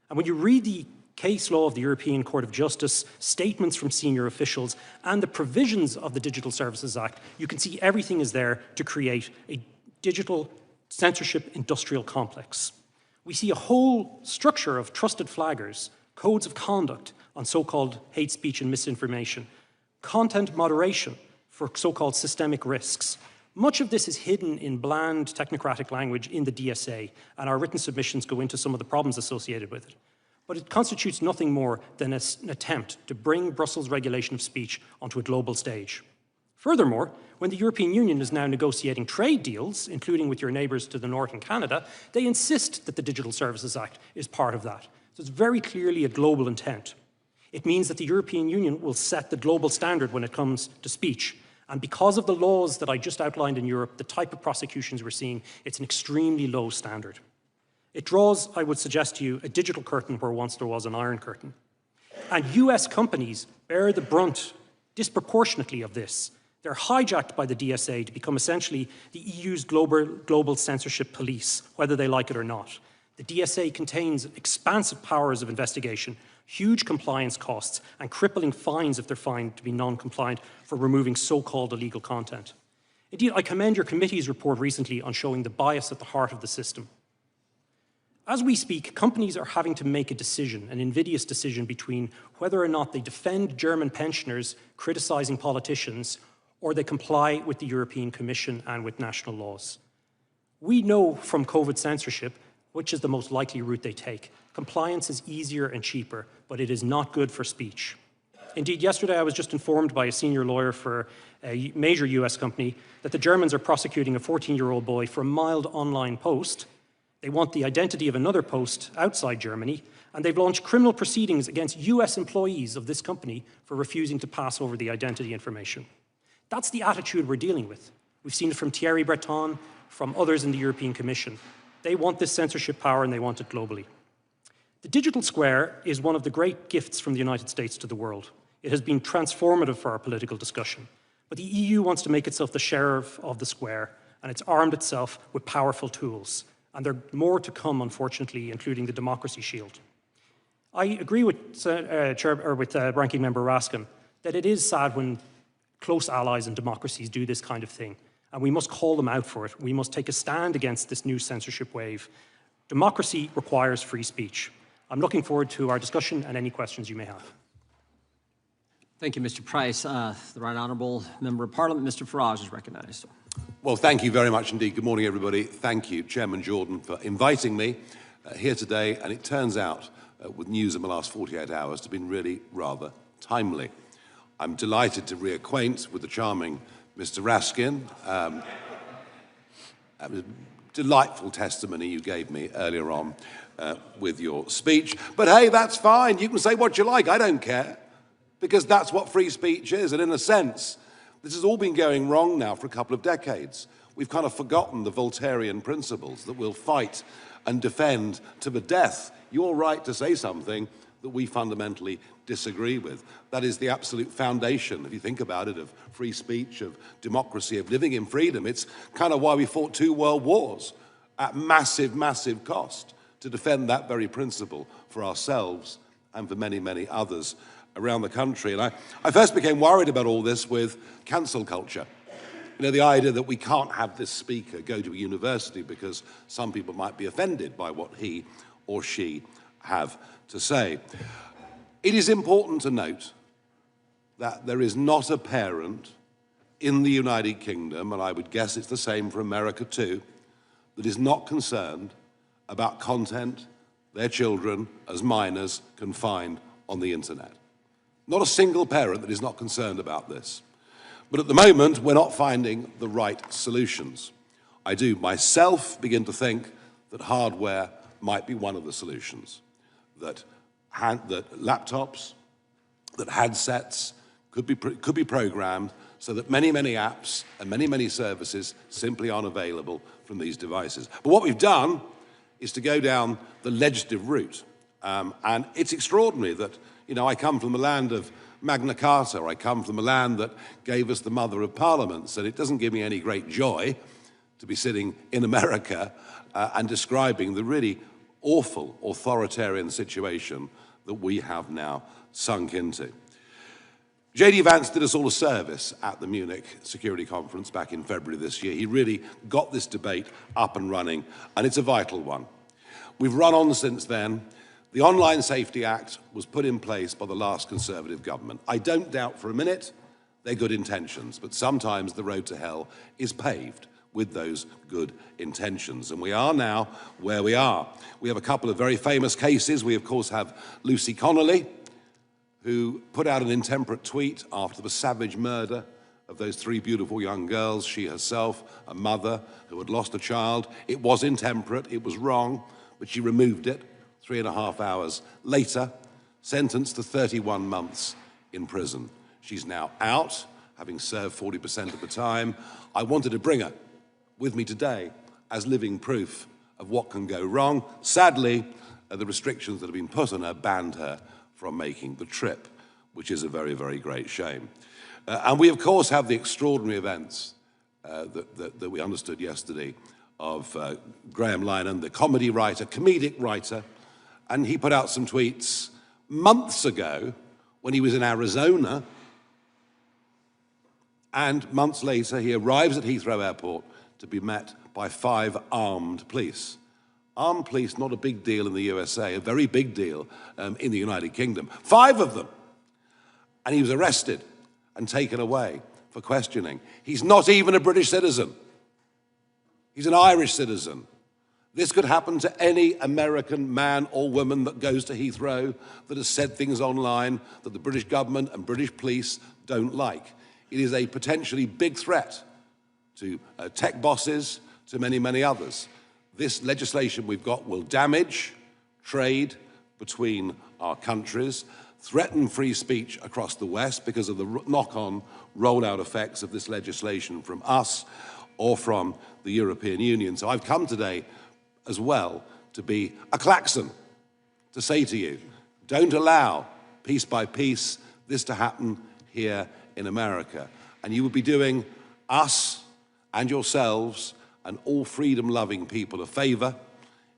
And when you read the case law of the European Court of Justice, statements from senior officials, and the provisions of the Digital Services Act, you can see everything is there to create a digital censorship industrial complex. We see a whole structure of trusted flaggers, codes of conduct on so-called hate speech and misinformation, content moderation for so-called systemic risks. Much of this is hidden in bland technocratic language in the DSA, and our written submissions go into some of the problems associated with it. But it constitutes nothing more than an attempt to bring Brussels regulation of speech onto a global stage. Furthermore, when the European Union is now negotiating trade deals, including with your neighbours to the north in Canada, they insist that the Digital Services Act is part of that. So it's very clearly a global intent. It means that the European Union will set the global standard when it comes to speech. And because of the laws that I just outlined in Europe, the type of prosecutions we're seeing, it's an extremely low standard. It draws, I would suggest to you, a digital curtain where once there was an iron curtain. And US companies bear the brunt disproportionately of this. They're hijacked by the DSA to become essentially the EU's global censorship police, whether they like it or not. The DSA contains expansive powers of investigation, huge compliance costs, and crippling fines if they're found to be non-compliant for removing so-called illegal content. Indeed, I commend your committee's report recently on showing the bias at the heart of the system. As we speak, companies are having to make a decision, an invidious decision between whether or not they defend German pensioners criticising politicians or they comply with the European Commission and with national laws. We know from COVID censorship which is the most likely route they take. Compliance is easier and cheaper, but it is not good for speech. Indeed, yesterday I was just informed by a senior lawyer for a major US company that the Germans are prosecuting a 14-year-old boy for a mild online post. They want the identity of another post outside Germany, and they've launched criminal proceedings against US employees of this company for refusing to pass over the identity information. That's the attitude we're dealing with. We've seen it from Thierry Breton, from others in the European Commission. They want this censorship power and they want it globally. The digital square is one of the great gifts from the United States to the world. It has been transformative for our political discussion. But the EU wants to make itself the sheriff of the square, and it's armed itself with powerful tools. And there are more to come, unfortunately, including the Democracy Shield. I agree with Ranking Member Raskin that it is sad when close allies and democracies do this kind of thing, and we must call them out for it. We must take a stand against this new censorship wave. Democracy requires free speech. I'm looking forward to our discussion and any questions you may have. Thank you, Mr. Price. The Right Honourable Member of Parliament, Mr. Farage, is recognised. Well, thank you very much indeed. Good morning, everybody. Thank you, Chairman Jordan, for inviting me here today. And it turns out, with news in the last 48 hours, to have been really rather timely. I'm delighted to reacquaint with the charming Mr. Raskin. That was delightful testimony you gave me earlier on with your speech. But hey, that's fine. You can say what you like. I don't care. Because that's what free speech is. And in a sense, this has all been going wrong now for a couple of decades. We've kind of forgotten the Voltairean principles that we'll fight and defend to the death your right to say something that we fundamentally disagree with. That is the absolute foundation, if you think about it, of free speech, of democracy, of living in freedom. It's kind of why we fought 2 world wars at massive, massive cost to defend that very principle for ourselves and for many, many others around the country. And I first became worried about all this with cancel culture. You know, the idea that we can't have this speaker go to a university because some people might be offended by what he or she have to say. It is important to note that there is not a parent in the United Kingdom, and I would guess it's the same for America too, that is not concerned about content their children as minors can find on the internet. Not a single parent that is not concerned about this. But at the moment, we're not finding the right solutions. I do myself begin to think that hardware might be one of the solutions. That laptops, that handsets could be programmed so that many, many apps and many, many services simply aren't available from these devices. But what we've done is to go down the legislative route And it's extraordinary that, you know, I come from the land of Magna Carta, I come from the land that gave us the mother of parliaments, and it doesn't give me any great joy to be sitting in America and describing the really awful authoritarian situation that we have now sunk into. J.D. Vance did us all a service at the Munich Security Conference back in February this year. He really got this debate up and running, and it's a vital one. We've run on since then. The Online Safety Act was put in place by the last Conservative government. I don't doubt for a minute they're good intentions, but sometimes the road to hell is paved with those good intentions. And we are now where we are. We have a couple of very famous cases. We, of course, have Lucy Connolly, who put out an intemperate tweet after the savage murder of those 3 beautiful young girls, she herself, a mother who had lost a child. It was intemperate, it was wrong, but she removed it 3.5 hours later, sentenced to 31 months in prison. She's now out, having served 40% of the time. I wanted to bring her with me today as living proof of what can go wrong. Sadly, the restrictions that have been put on her banned her from making the trip, which is a very, very great shame. And we, of course, have the extraordinary events that we understood yesterday of Graham Linehan, the comedic writer, and he put out some tweets months ago when he was in Arizona, and months later he arrives at Heathrow Airport to be met by 5 armed police. Armed police, not a big deal in the USA, a very big deal in the United Kingdom. 5 of them. And he was arrested and taken away for questioning. He's not even a British citizen. He's an Irish citizen. This could happen to any American man or woman that goes to Heathrow that has said things online that the British government and British police don't like. It is a potentially big threat to tech bosses, to many, many others. This legislation we've got will damage trade between our countries, threaten free speech across the West because of the knock-on rollout effects of this legislation from us or from the European Union. So I've come today as well to be a klaxon, to say to you, don't allow, piece by piece, this to happen here in America. And you would be doing us and yourselves and all freedom-loving people a favor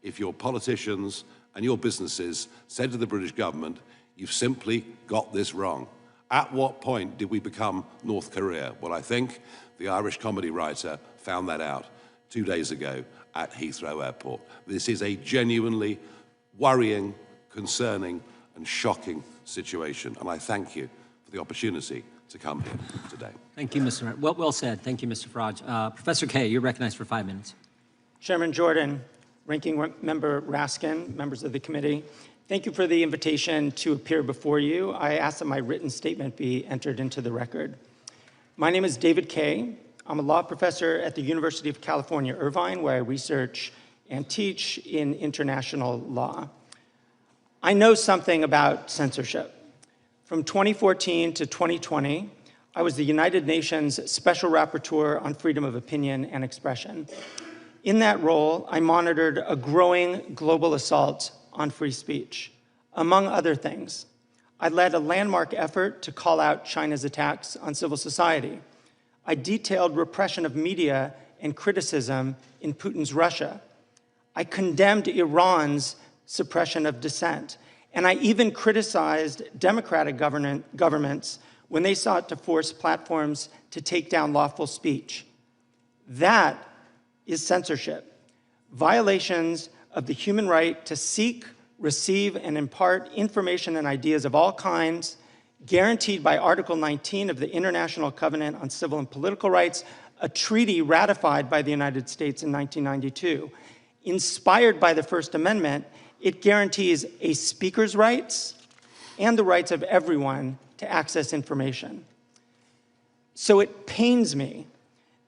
if your politicians and your businesses said to the British government, you've simply got this wrong. At what point did we become North Korea? Well, I think the Irish comedy writer found that out 2 days ago at Heathrow Airport. This is a genuinely worrying, concerning, and shocking situation, and I thank you for the opportunity to come here today. Thank you, Mr. Well said. Thank you, Mr. Farage. Professor Kaye, you're recognized for 5 minutes. Chairman Jordan, Ranking Member Raskin, members of the committee, thank you for the invitation to appear before you. I ask that my written statement be entered into the record. My name is David Kaye. I'm a law professor at the University of California, Irvine, where I research and teach in international law. I know something about censorship. From 2014 to 2020, I was the United Nations Special Rapporteur on Freedom of Opinion and Expression. In that role, I monitored a growing global assault on free speech. Among other things, I led a landmark effort to call out China's attacks on civil society. I detailed repression of media and criticism in Putin's Russia. I condemned Iran's suppression of dissent. And I even criticized democratic governments when they sought to force platforms to take down lawful speech. That is censorship. Violations of the human right to seek, receive, and impart information and ideas of all kinds, guaranteed by Article 19 of the International Covenant on Civil and Political Rights, a treaty ratified by the United States in 1992. Inspired by the First Amendment, it guarantees a speaker's rights and the rights of everyone to access information. So it pains me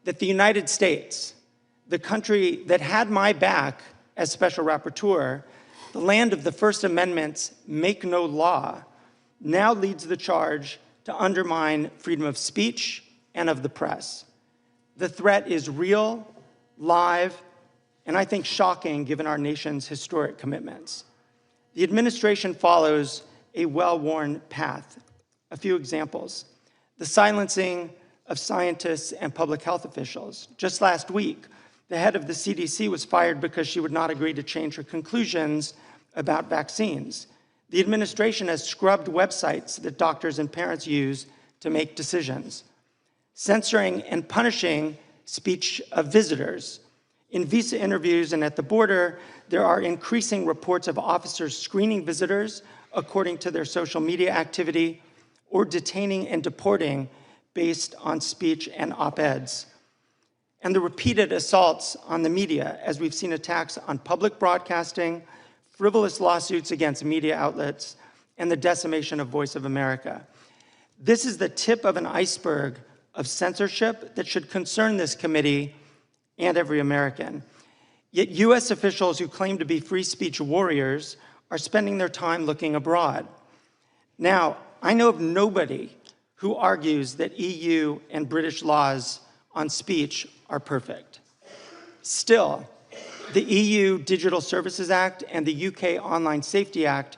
that the United States, the country that had my back as Special Rapporteur, the land of the First Amendment's make no law, now leads the charge to undermine freedom of speech and of the press. The threat is real, live, and I think shocking given our nation's historic commitments. The administration follows a well-worn path. A few examples. The silencing of scientists and public health officials. Just last week, the head of the CDC was fired because she would not agree to change her conclusions about vaccines. The administration has scrubbed websites that doctors and parents use to make decisions. Censoring and punishing speech of visitors. In visa interviews and at the border, there are increasing reports of officers screening visitors according to their social media activity, or detaining and deporting based on speech and op-eds. And the repeated assaults on the media, as we've seen attacks on public broadcasting, frivolous lawsuits against media outlets, and the decimation of Voice of America. This is the tip of an iceberg of censorship that should concern this committee and every American. Yet US officials who claim to be free speech warriors are spending their time looking abroad. Now, I know of nobody who argues that EU and British laws on speech are perfect. Still, the EU Digital Services Act and the UK Online Safety Act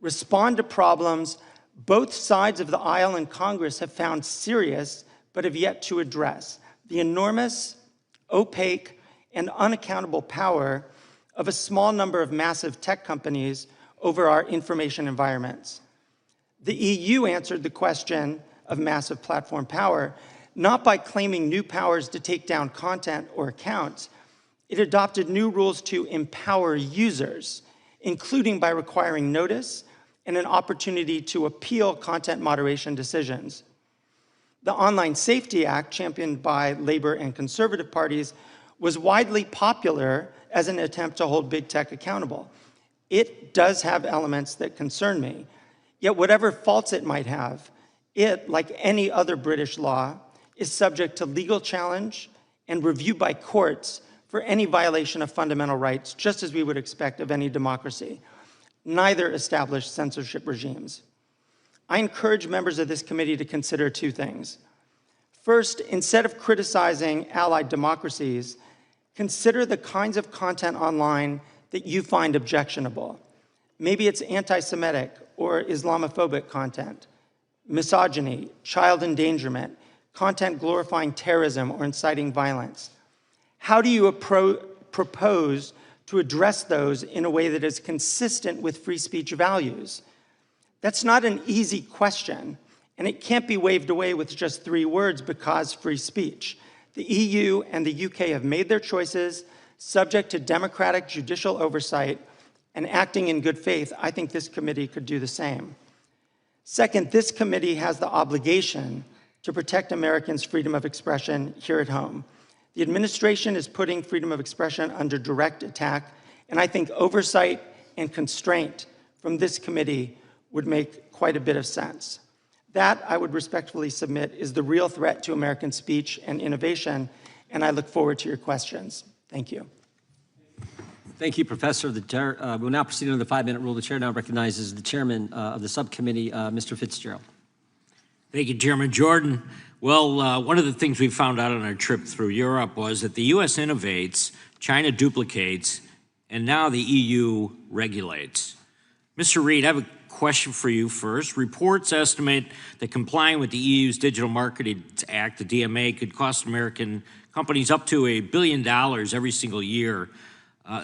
respond to problems both sides of the aisle in Congress have found serious but have yet to address: the enormous, opaque, and unaccountable power of a small number of massive tech companies over our information environments. The EU answered the question of massive platform power not by claiming new powers to take down content or accounts. It adopted new rules to empower users, including by requiring notice and an opportunity to appeal content moderation decisions. The Online Safety Act, championed by Labor and conservative parties, was widely popular as an attempt to hold big tech accountable. It does have elements that concern me. Yet whatever faults it might have, it, like any other British law, is subject to legal challenge and review by courts for any violation of fundamental rights, just as we would expect of any democracy. Neither established censorship regimes. I encourage members of this committee to consider two things. First, instead of criticizing allied democracies, consider the kinds of content online that you find objectionable. Maybe it's anti-Semitic or Islamophobic content, misogyny, child endangerment, content glorifying terrorism or inciting violence. How do you propose to address those in a way that is consistent with free speech values? That's not an easy question, and it can't be waved away with just 3 words: because free speech. The EU and the UK have made their choices, subject to democratic judicial oversight, and acting in good faith. I think this committee could do the same. Second, this committee has the obligation to protect Americans' freedom of expression here at home. The administration is putting freedom of expression under direct attack, and I think oversight and constraint from this committee would make quite a bit of sense. That, I would respectfully submit, is the real threat to American speech and innovation, and I look forward to your questions. Thank you. Thank you, Professor. The chair, we'll now proceed under the 5-minute rule. The chair now recognizes the chairman of the subcommittee, Mr. Fitzgerald. Thank you, Chairman Jordan. Well, one of the things we found out on our trip through Europe was that the U.S. innovates, China duplicates, and now the EU regulates. Mr. Reid, I have a question for you first. Reports estimate that complying with the EU's Digital Marketing Act, the DMA, could cost American companies up to $1 billion every single year.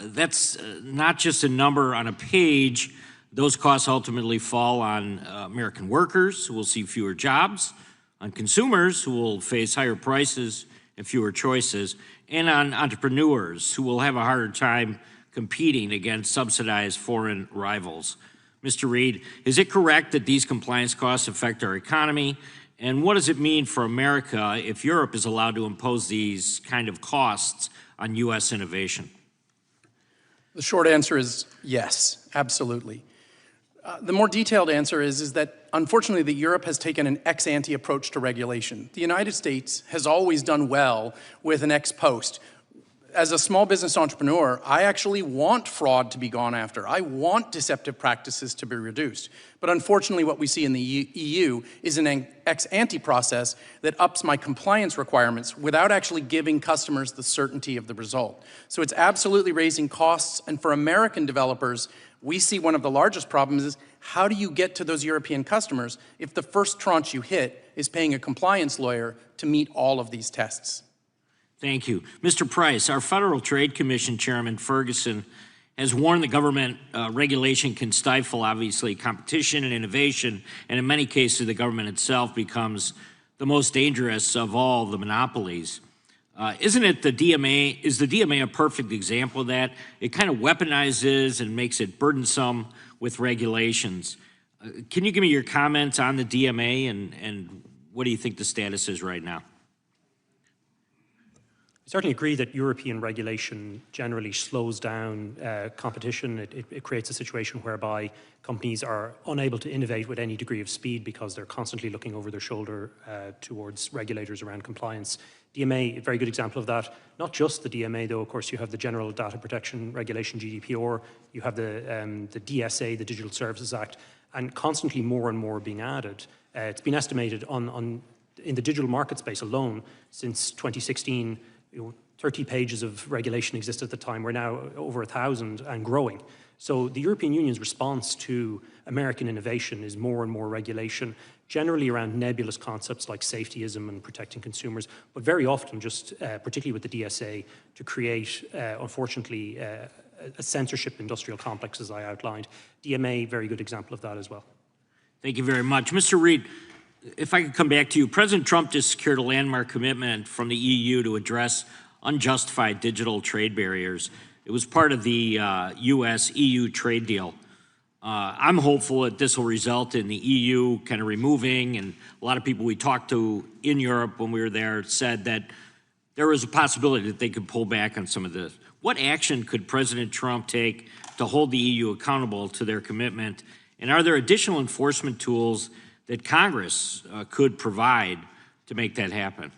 That's not just a number on a page. Those costs ultimately fall on American workers, who will see fewer jobs, on consumers, who will face higher prices and fewer choices, and on entrepreneurs, who will have a harder time competing against subsidized foreign rivals. Mr. Reid, is it correct that these compliance costs affect our economy? And what does it mean for America if Europe is allowed to impose these kind of costs on U.S. innovation? The short answer is yes, absolutely. The more detailed answer is that, unfortunately, that Europe has taken an ex-ante approach to regulation. The United States has always done well with an ex post. As a small business entrepreneur, I actually want fraud to be gone after. I want deceptive practices to be reduced. But unfortunately, what we see in the EU is an ex-ante process that ups my compliance requirements without actually giving customers the certainty of the result. So it's absolutely raising costs, and for American developers, We see one of the largest problems is how do you get to those European customers if the first tranche you hit is paying a compliance lawyer to meet all of these tests? Thank you. Mr. Price, our Federal Trade Commission Chairman Ferguson has warned the government regulation can stifle, obviously, competition and innovation, and in many cases, the government itself becomes the most dangerous of all the monopolies. Isn't it the DMA, is the DMA a perfect example of that? It kind of weaponizes and makes it burdensome with regulations. Can you give me your comments on the DMA and what do you think the status is right now? I certainly agree that European regulation generally slows down competition. It creates a situation whereby companies are unable to innovate with any degree of speed because they're constantly looking over their shoulder towards regulators around compliance. DMA, a very good example of that. Not just the DMA, though. Of course, you have the General Data Protection Regulation, GDPR. You have the DSA, the Digital Services Act, and constantly more and more being added. It's been estimated in the digital market space alone since 2016. 30 pages of regulation existed at the time. We're now over 1,000 and growing. So the European Union's response to American innovation is more and more regulation, generally around nebulous concepts like safetyism and protecting consumers, but very often just, particularly with the DSA, to create, unfortunately, a censorship industrial complex, as I outlined. DMA, very good example of that as well. Thank you very much. Mr. Reid, if I could come back to you, President Trump just secured a landmark commitment from the EU to address unjustified digital trade barriers. It was part of the US-EU trade deal. I'm hopeful that this will result in the EU kind of removing, and a lot of people we talked to in Europe when we were there said that there was a possibility that they could pull back on some of this. What action could President Trump take to hold the EU accountable to their commitment? And are there additional enforcement tools that Congress could provide to make that happen?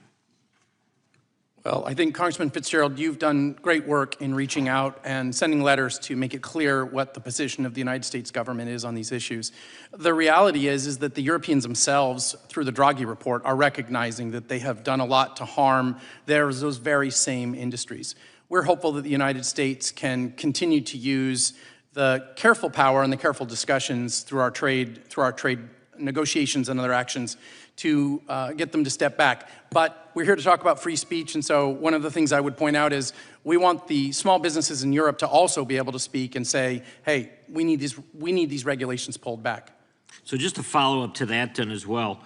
Well, I think, Congressman Fitzgerald, you've done great work in reaching out and sending letters to make it clear what the position of the United States government is on these issues. The reality is that the Europeans themselves, through the Draghi report, are recognizing that they have done a lot to harm those very same industries. We're hopeful that the United States can continue to use the careful power and the careful discussions through our trade negotiations and other actions to get them to step back. But we're here to talk about free speech, and so one of the things I would point out is we want the small businesses in Europe to also be able to speak and say, hey, we need these regulations pulled back. So just to follow up to that then as well,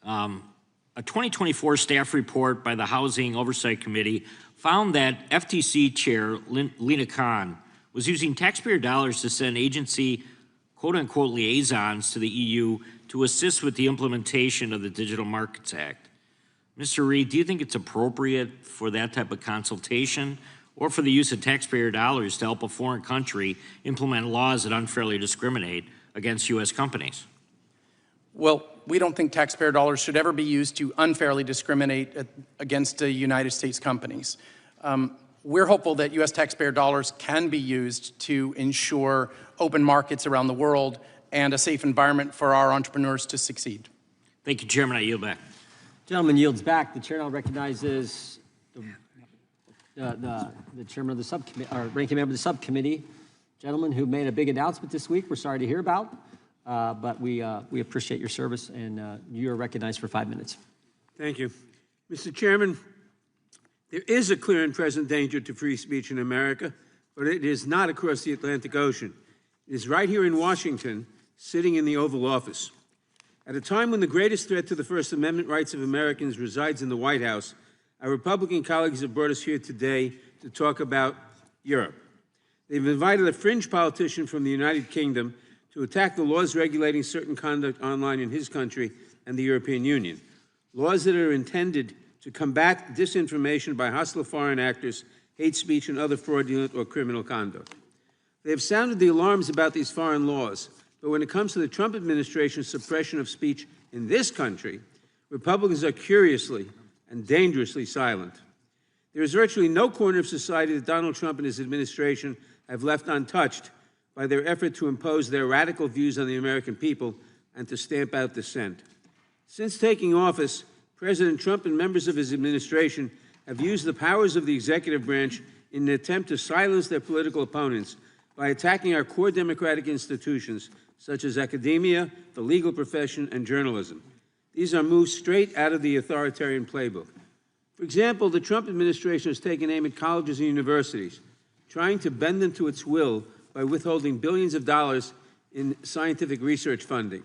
a 2024 staff report by the Housing Oversight Committee found that FTC Chair Lina Khan was using taxpayer dollars to send agency quote-unquote liaisons to the EU to assist with the implementation of the Digital Markets Act. Mr. Reid, do you think it's appropriate for that type of consultation or for the use of taxpayer dollars to help a foreign country implement laws that unfairly discriminate against U.S. companies? Well, we don't think taxpayer dollars should ever be used to unfairly discriminate against United States companies. We're hopeful that U.S. taxpayer dollars can be used to ensure open markets around the world and a safe environment for our entrepreneurs to succeed. Thank you, Chairman. I yield back. Gentleman yields back. The chair now recognizes the chairman of the subcommittee, or ranking member of the subcommittee, gentleman who made a big announcement this week. We're sorry to hear about, but we appreciate your service, and you are recognized for 5 minutes. Thank you. Mr. Chairman, there is a clear and present danger to free speech in America, but it is not across the Atlantic Ocean. It is right here in Washington, sitting in the Oval Office. At a time when the greatest threat to the First Amendment rights of Americans resides in the White House, our Republican colleagues have brought us here today to talk about Europe. They've invited a fringe politician from the United Kingdom to attack the laws regulating certain conduct online in his country and the European Union, laws that are intended to combat disinformation by hostile foreign actors, hate speech, and other fraudulent or criminal conduct. They have sounded the alarms about these foreign laws, but when it comes to the Trump administration's suppression of speech in this country, Republicans are curiously and dangerously silent. There is virtually no corner of society that Donald Trump and his administration have left untouched by their effort to impose their radical views on the American people and to stamp out dissent. Since taking office, President Trump and members of his administration have used the powers of the executive branch in an attempt to silence their political opponents by attacking our core democratic institutions, such as academia, the legal profession, and journalism. These are moves straight out of the authoritarian playbook. For example, the Trump administration has taken aim at colleges and universities, trying to bend them to its will by withholding billions of dollars in scientific research funding,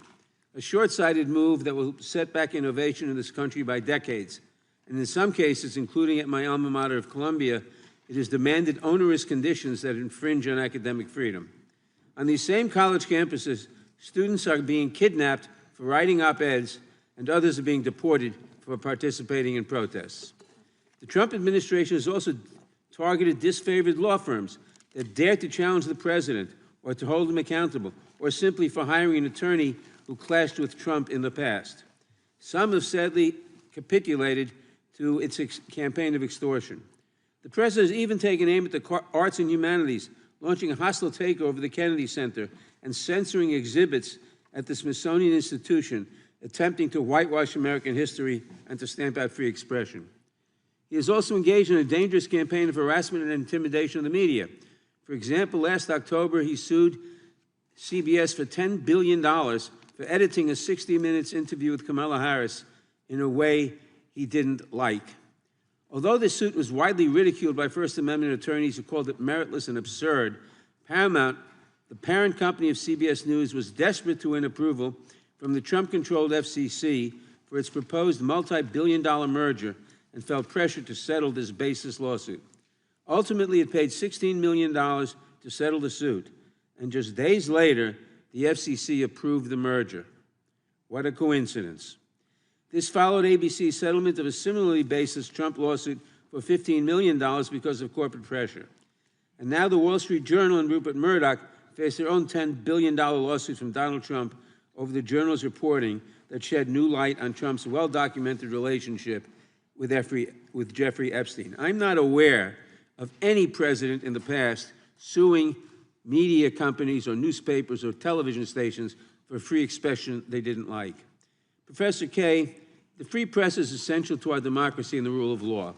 a short-sighted move that will set back innovation in this country by decades. And in some cases, including at my alma mater of Columbia, it has demanded onerous conditions that infringe on academic freedom. On these same college campuses, students are being kidnapped for writing op-eds, and others are being deported for participating in protests. The Trump administration has also targeted disfavored law firms that dare to challenge the president or to hold him accountable, or simply for hiring an attorney who clashed with Trump in the past. Some have sadly capitulated to its campaign of extortion. The president has even taken aim at the arts and humanities, launching a hostile takeover of the Kennedy Center and censoring exhibits at the Smithsonian Institution, attempting to whitewash American history and to stamp out free expression. He has also engaged in a dangerous campaign of harassment and intimidation of the media. For example, last October, he sued CBS for $10 billion for editing a 60 Minutes interview with Kamala Harris in a way he didn't like. Although this suit was widely ridiculed by First Amendment attorneys who called it meritless and absurd, Paramount, the parent company of CBS News, was desperate to win approval from the Trump-controlled FCC for its proposed multi-billion-dollar merger and felt pressure to settle this baseless lawsuit. Ultimately, it paid $16 million to settle the suit, and just days later, the FCC approved the merger. What a coincidence. This followed ABC's settlement of a similarly baseless Trump lawsuit for $15 million because of corporate pressure. And now the Wall Street Journal and Rupert Murdoch face their own $10 billion lawsuit from Donald Trump over the Journal's reporting that shed new light on Trump's well-documented relationship with Jeffrey Epstein. I'm not aware of any president in the past suing media companies or newspapers or television stations for free expression they didn't like. Professor Kaye, the free press is essential to our democracy and the rule of law.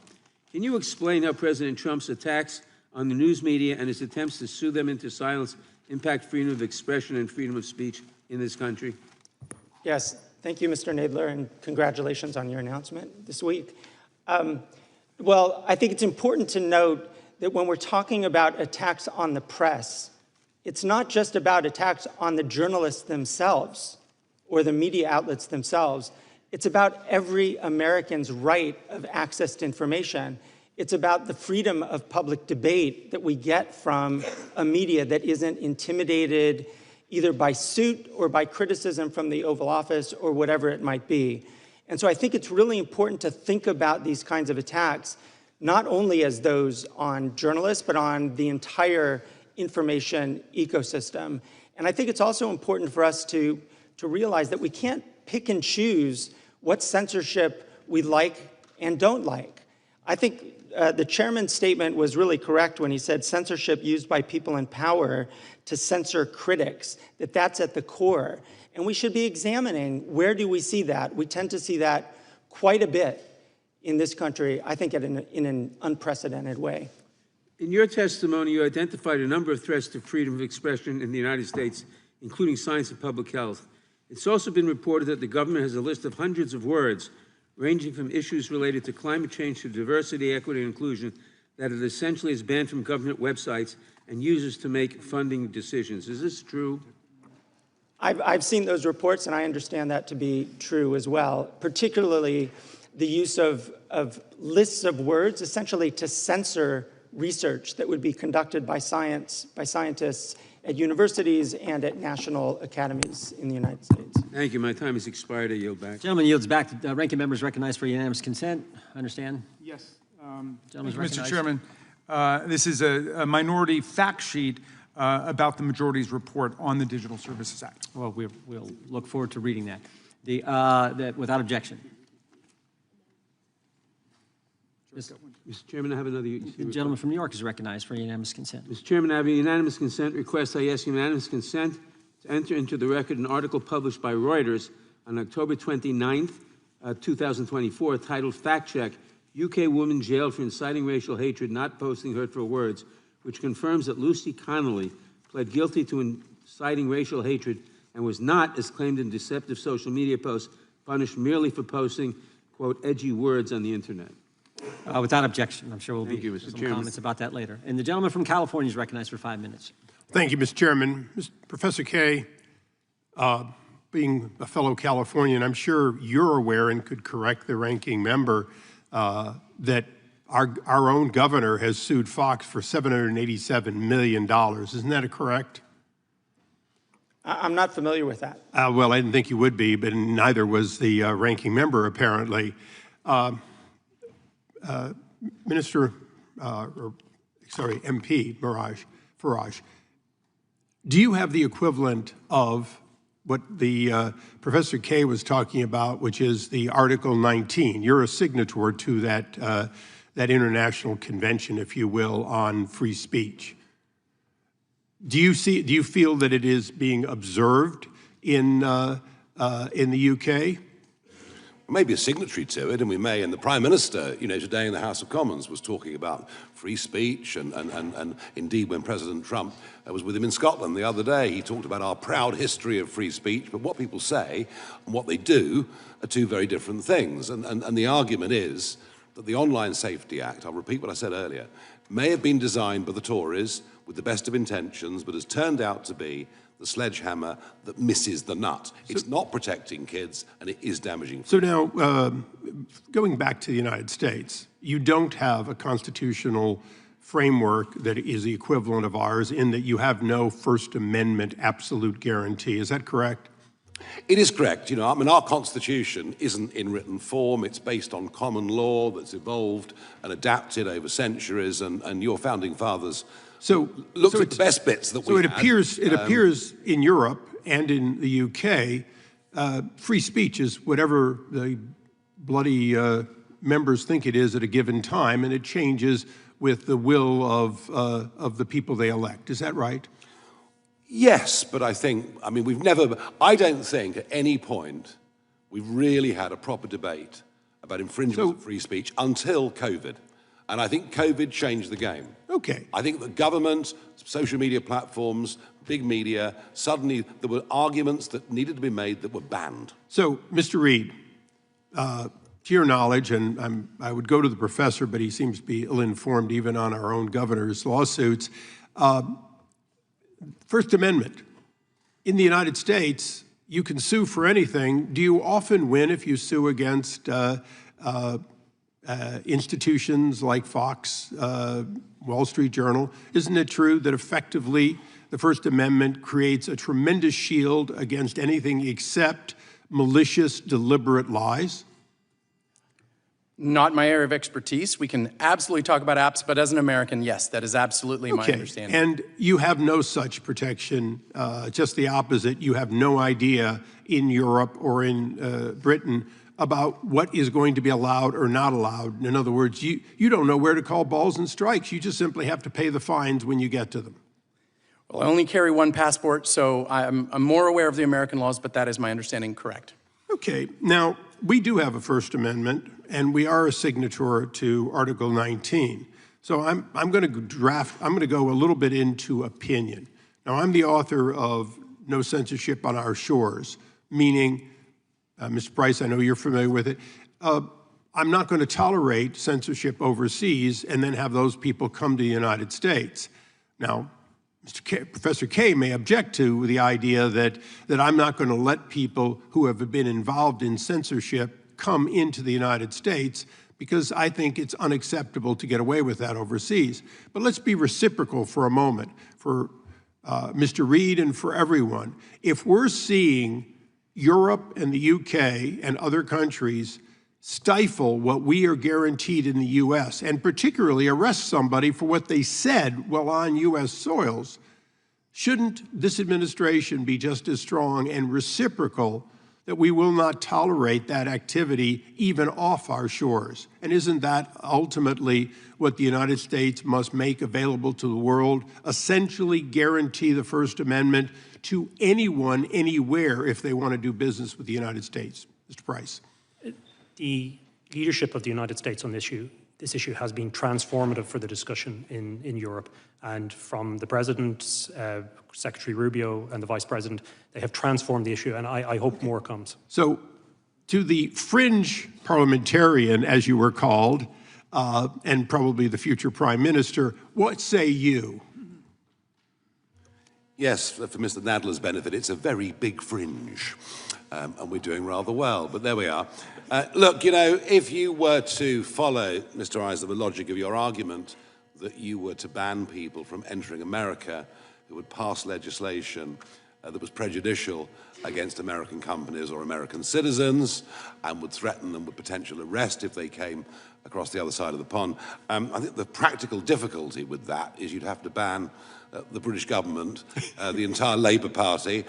Can you explain how President Trump's attacks on the news media and his attempts to sue them into silence impact freedom of expression and freedom of speech in this country? Yes, thank you, Mr. Nadler, and congratulations on your announcement this week. Well, I think it's important to note that when we're talking about attacks on the press, it's not just about attacks on the journalists themselves or the media outlets themselves. It's about every American's right of access to information. It's about the freedom of public debate that we get from a media that isn't intimidated either by suit or by criticism from the Oval Office or whatever it might be. And so I think it's really important to think about these kinds of attacks, not only as those on journalists, but on the entire information ecosystem. And I think it's also important for us to realize that we can't pick and choose what censorship we like and don't like. I think the chairman's statement was really correct when he said censorship used by people in power to censor critics, that's at the core. And we should be examining, where do we see that? We tend to see that quite a bit in this country, I think in an unprecedented way. In your testimony, you identified a number of threats to freedom of expression in the United States, including science and public health. It's also been reported that the government has a list of hundreds of words, ranging from issues related to climate change to diversity, equity, and inclusion, that it essentially is banned from government websites and users to make funding decisions. Is this true? I've seen those reports, and I understand that to be true as well, particularly the use of lists of words, essentially to censor research that would be conducted by scientists at universities and at national academies in the United States. Thank you. My time has expired. I yield back. Gentleman yields back. Ranking members recognized for unanimous consent. Understand? Yes. Mr. Chairman, this is a minority fact sheet about the majority's report on the Digital Services Act. Well, we'll look forward to reading that. Without objection. Mr. Chairman, I have another. The gentleman from New York is recognized for unanimous consent. Mr. Chairman, I have a unanimous consent request. I ask unanimous consent to enter into the record an article published by Reuters on October 29th, 2024, titled Fact Check, UK Woman Jailed for Inciting Racial Hatred, Not Posting Hurtful Words, which confirms that Lucy Connolly pled guilty to inciting racial hatred and was not, as claimed in deceptive social media posts, punished merely for posting, quote, edgy words on the internet. Without objection, I'm sure we'll Thank be you, Mr. some Chairman. comments about that later. And the gentleman from California is recognized for 5 minutes. Thank you, Mr. Chairman. Professor Kaye, being a fellow Californian, I'm sure you're aware and could correct the ranking member that our own governor has sued Fox for $787 million. Isn't that correct? I'm not familiar with that. Well, I didn't think you would be, but neither was the ranking member, apparently. MP Farage, do you have the equivalent of what the Professor Kaye was talking about, which is the Article 19? You're a signatory to that, that international convention, if you will, on free speech. Do you feel that it is being observed in the UK? Maybe a signatory to it, and we may. And the Prime Minister, today in the House of Commons was talking about free speech, and indeed when President Trump was with him in Scotland the other day, he talked about our proud history of free speech, but what people say and what they do are two very different things. And the argument is that the Online Safety Act, I'll repeat what I said earlier, may have been designed by the Tories with the best of intentions, but has turned out to be the sledgehammer that misses the nut. It's not protecting kids, and it is damaging. So now, going back to the United States, you don't have a constitutional framework that is the equivalent of ours in that you have no First Amendment absolute guarantee. Is that correct? It is correct. Our Constitution isn't in written form. It's based on common law that's evolved and adapted over centuries, and your founding fathers looked at the best bits that we had. So it appears in Europe and in the UK, free speech is whatever the bloody members think it is at a given time, and it changes with the will of the people they elect. Is that right? Yes, but I don't think at any point we've really had a proper debate about infringements of free speech until COVID. And I think COVID changed the game. Okay. I think the government, social media platforms, big media, suddenly there were arguments that needed to be made that were banned. So, Mr. Reed, to your knowledge, and I would go to the professor, but he seems to be ill-informed even on our own governor's lawsuits. First Amendment. In the United States, you can sue for anything. Do you often win if you sue against institutions like Fox, Wall Street Journal? Isn't it true that effectively the First Amendment creates a tremendous shield against anything except malicious, deliberate lies? Not my area of expertise. We can absolutely talk about apps, but as an American, yes, that is absolutely my understanding. And you have no such protection, just the opposite. You have no idea in Europe or in Britain about what is going to be allowed or not allowed. In other words, you don't know where to call balls and strikes. You just simply have to pay the fines when you get to them. Well, I only carry one passport, so I'm more aware of the American laws, but that is my understanding correct. Okay, now, we do have a First Amendment, and we are a signatory to Article 19. So I'm going to go a little bit into opinion. Now, I'm the author of No Censorship on Our Shores, meaning, Mr. Price, I know you're familiar with it, I'm not going to tolerate censorship overseas and then have those people come to the United States. Now, Professor Kaye may object to the idea that I'm not going to let people who have been involved in censorship come into the United States because I think it's unacceptable to get away with that overseas. But let's be reciprocal for a moment for Mr. Reed and for everyone. If we're seeing Europe and the UK and other countries stifle what we are guaranteed in the US, and particularly arrest somebody for what they said while on US soils, shouldn't this administration be just as strong and reciprocal that we will not tolerate that activity even off our shores? And isn't that ultimately what the United States must make available to the world, essentially guarantee the First Amendment to anyone, anywhere, if they want to do business with the United States? Mr. Price. The leadership of the United States on this issue this issue has been transformative for the discussion in Europe. And from the President, Secretary Rubio, and the Vice President, they have transformed the issue, and I hope more comes. So, to the fringe parliamentarian, as you were called, and probably the future Prime Minister, what say you? Yes, for Mr. Nadler's benefit, it's a very big fringe, and we're doing rather well, but there we are. Look, you know, if you were to follow, Mr. Eisler, the logic of your argument that you were to ban people from entering America who would pass legislation that was prejudicial against American companies or American citizens and would threaten them with potential arrest if they came across the other side of the pond, I think the practical difficulty with that is you'd have to ban the British government, the entire Labour Party.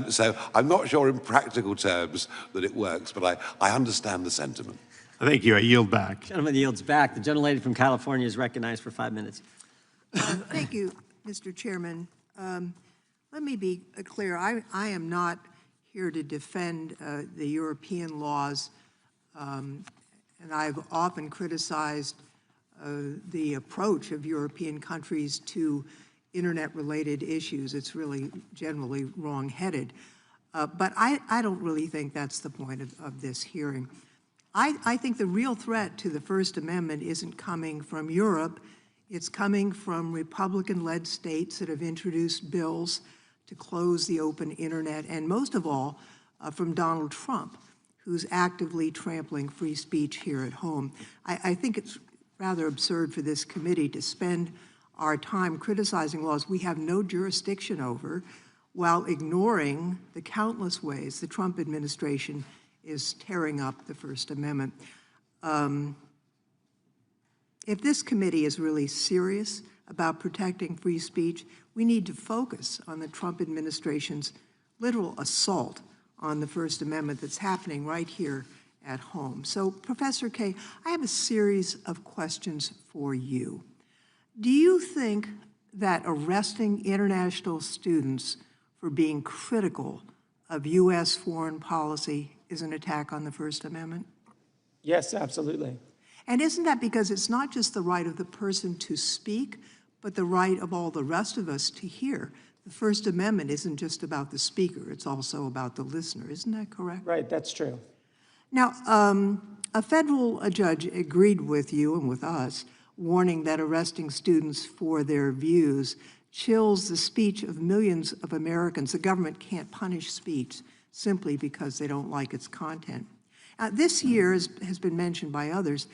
So I'm not sure in practical terms that it works, but I understand the sentiment. Thank you. I yield back. Gentleman yields back. The gentlelady from California is recognized for 5 minutes. Thank you, Mr. Chairman. Let me be clear. I am not here to defend the European laws, and I've often criticized the approach of European countries to internet-related issues. It's really generally wrong-headed. But I don't really think that's the point of this hearing. I think the real threat to the First Amendment isn't coming from Europe. It's coming from Republican-led states that have introduced bills to close the open internet, and most of all, from Donald Trump, who's actively trampling free speech here at home. I think it's rather absurd for this committee to spend our time criticizing laws we have no jurisdiction over while ignoring the countless ways the Trump administration is tearing up the First Amendment. If this committee is really serious about protecting free speech, we need to focus on the Trump administration's literal assault on the First Amendment that's happening right here at home. So, Professor Kaye, I have a series of questions for you. Do you think that arresting international students for being critical of U.S. foreign policy is an attack on the First Amendment? Yes, absolutely. And isn't that because it's not just the right of the person to speak, but the right of all the rest of us to hear? The First Amendment isn't just about the speaker, it's also about the listener. Isn't that correct? Right, that's true. Now, a federal judge agreed with you and with us, warning that arresting students for their views chills the speech of millions of Americans. The government can't punish speech simply because they don't like its content. This year, as has been mentioned by others,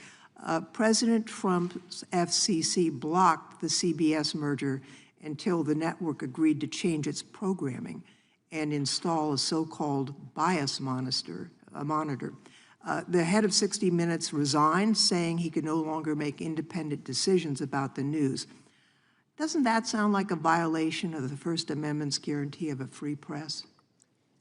President Trump's FCC blocked the CBS merger until the network agreed to change its programming and install a so-called bias monitor. The head of 60 Minutes resigned, saying he could no longer make independent decisions about the news. Doesn't that sound like a violation of the First Amendment's guarantee of a free press?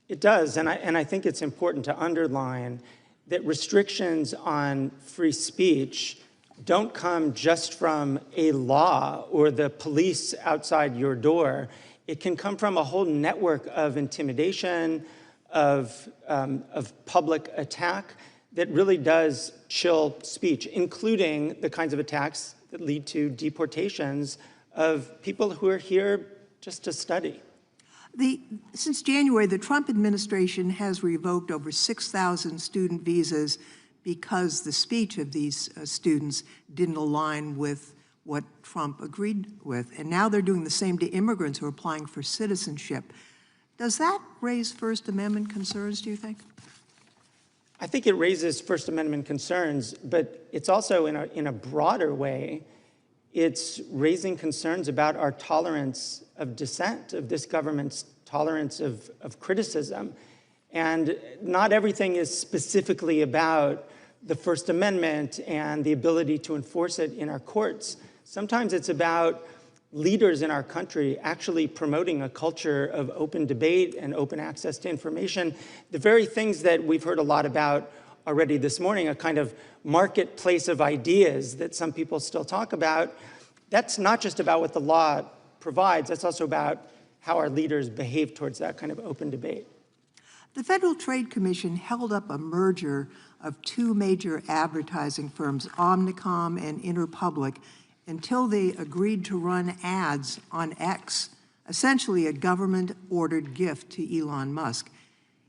It does, and I think it's important to underline that restrictions on free speech don't come just from a law or the police outside your door. It can come from a whole network of intimidation, of public attack that really does chill speech, including the kinds of attacks that lead to deportations of people who are here just to study. Since January, the Trump administration has revoked over 6,000 student visas because the speech of these students didn't align with what Trump agreed with. And now they're doing the same to immigrants who are applying for citizenship. Does that raise First Amendment concerns, do you think? I think it raises First Amendment concerns, but it's also, in a broader way, it's raising concerns about our tolerance of dissent, of this government's tolerance of criticism. And not everything is specifically about the First Amendment and the ability to enforce it in our courts. Sometimes it's about leaders in our country actually promoting a culture of open debate and open access to information. The very things that we've heard a lot about already this morning, a kind of marketplace of ideas that some people still talk about, that's not just about what the law provides, that's also about how our leaders behave towards that kind of open debate. The Federal Trade Commission held up a merger of two major advertising firms, Omnicom and Interpublic, until they agreed to run ads on X, essentially a government-ordered gift to Elon Musk.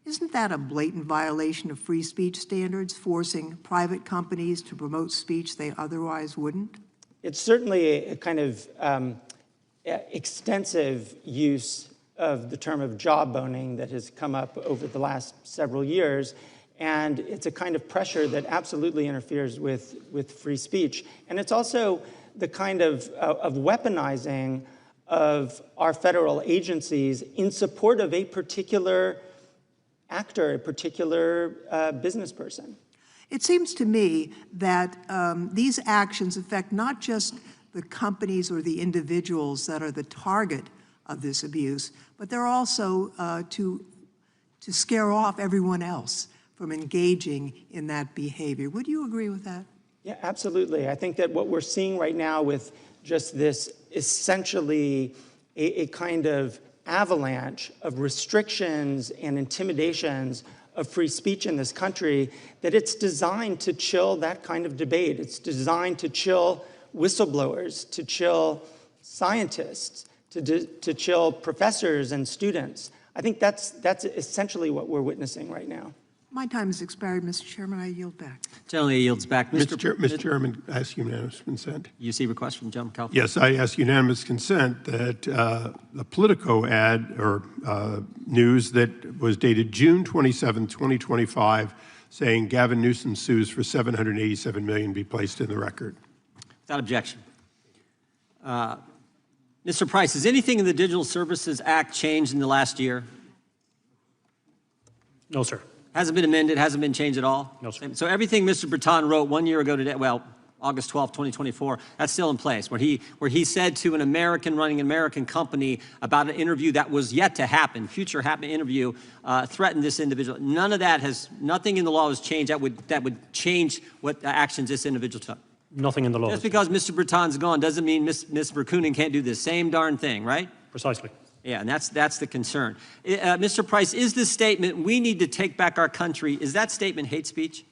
Isn't that a blatant violation of free speech standards, forcing private companies to promote speech they otherwise wouldn't? It's certainly a kind of extensive use of the term of jawboning that has come up over the last several years. And it's a kind of pressure that absolutely interferes with free speech. And it's also the kind of weaponizing of our federal agencies in support of a particular actor, a particular business person. It seems to me that these actions affect not just the companies or the individuals that are the target of this abuse, but they're also to scare off everyone else from engaging in that behavior. Would you agree with that? Yeah, absolutely. I think that what we're seeing right now with just this essentially a kind of avalanche of restrictions and intimidations of free speech in this country, that it's designed to chill that kind of debate. It's designed to chill whistleblowers, to chill scientists, to chill professors and students. I think that's essentially what we're witnessing right now. My time has expired, Mr. Chairman. I yield back. Generally yields back. Mr. Chairman, I ask unanimous consent. You see request from General California? Yes, I ask unanimous consent that the Politico ad or news that was dated June 27, 2025, saying Gavin Newsom sues for $787 million be placed in the record. Without objection. Mr. Price, has anything in the Digital Services Act changed in the last year? No, sir. Hasn't been amended, hasn't been changed at all? No, sir. So everything Mr. Breton wrote 1 year ago today, well, August 12, 2024, that's still in place, where he said to an American running an American company about an interview that was yet to happen, future happening interview, threatened this individual. None of that has, nothing in the law has changed that would change what actions this individual took. Nothing in the law. Just because Mr. Breton's gone doesn't mean Ms. Verkunen can't do the same darn thing, right? Precisely. Yeah, and that's the concern. Mr. Price, is this statement, we need to take back our country, is that statement hate speech?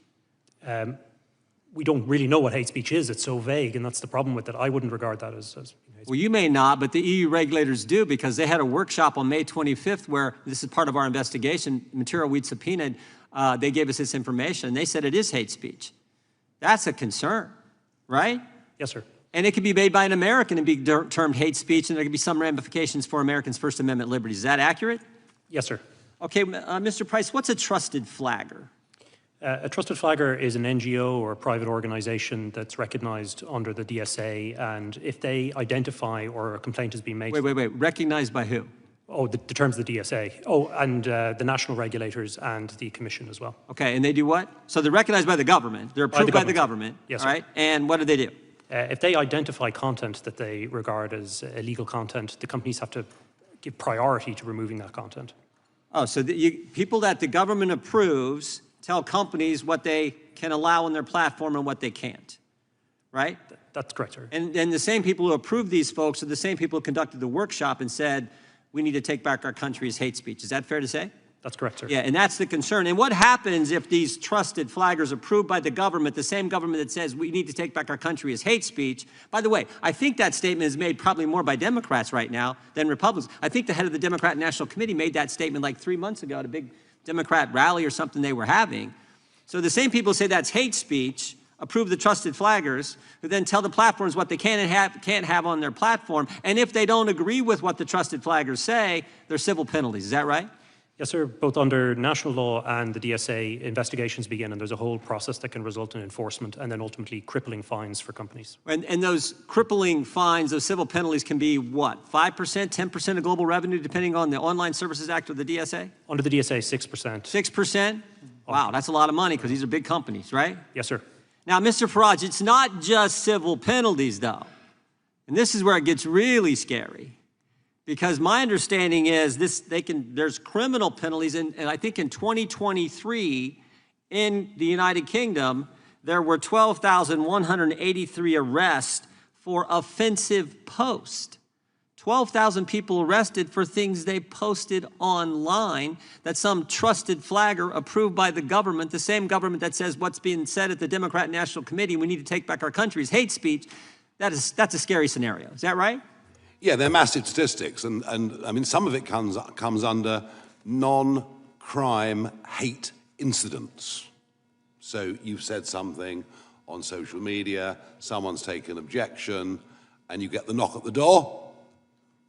We don't really know what hate speech is. It's so vague, and that's the problem with it. I wouldn't regard that as hate speech. Well, you may not, but the EU regulators do, because they had a workshop on May 25th where, this is part of our investigation, material we'd subpoenaed, they gave us this information, and they said it is hate speech. That's a concern, right? Yes, sir. And it could be made by an American and be termed hate speech, and there could be some ramifications for Americans' First Amendment liberties. Is that accurate? Yes, sir. Okay, Mr. Price, what's a trusted flagger? A trusted flagger is an NGO or a private organization that's recognized under the DSA, and if they identify or a complaint has been made... Wait. Recognized by who? Oh, the terms of the DSA. Oh, and the national regulators and the commission as well. Okay, and they do what? So they're recognized by the government. They're approved by the government. Yes, all right? And what do they do? If they identify content that they regard as illegal content, the companies have to give priority to removing that content. Oh, so people that the government approves tell companies what they can allow on their platform and what they can't, right? That's correct, sir. And the same people who approved these folks are the same people who conducted the workshop and said, we need to take back our country as hate speech. Is that fair to say? That's correct, sir. Yeah, and that's the concern. And what happens if these trusted flaggers approved by the government, the same government that says we need to take back our country as hate speech? By the way, I think that statement is made probably more by Democrats right now than Republicans. I think the head of the Democrat National Committee made that statement like 3 months ago at a big Democrat rally or something they were having. So the same people say that's hate speech, approve the trusted flaggers, who then tell the platforms what they can and can't have on their platform. And if they don't agree with what the trusted flaggers say, there's civil penalties. Is that right? Yes, sir. Both under national law and the DSA, investigations begin, and there's a whole process that can result in enforcement and then ultimately crippling fines for companies. And those crippling fines, those civil penalties can be what, 5%, 10% of global revenue, depending on the Online Services Act or the DSA? Under the DSA, 6%. 6%? Wow, that's a lot of money because these are big companies, right? Yes, sir. Now, Mr. Farage, it's not just civil penalties, though. And this is where it gets really scary. Because my understanding is there's criminal penalties, and I think in 2023 in the United Kingdom, there were 12,183 arrests for offensive post. 12,000 people arrested for things they posted online that some trusted flagger approved by the government, the same government that says what's being said at the Democrat National Committee, we need to take back our country, is hate speech. That's a scary scenario. Is that right? Yeah, they're massive statistics, and I mean, some of it comes under non-crime hate incidents. So you've said something on social media, someone's taken objection, and you get the knock at the door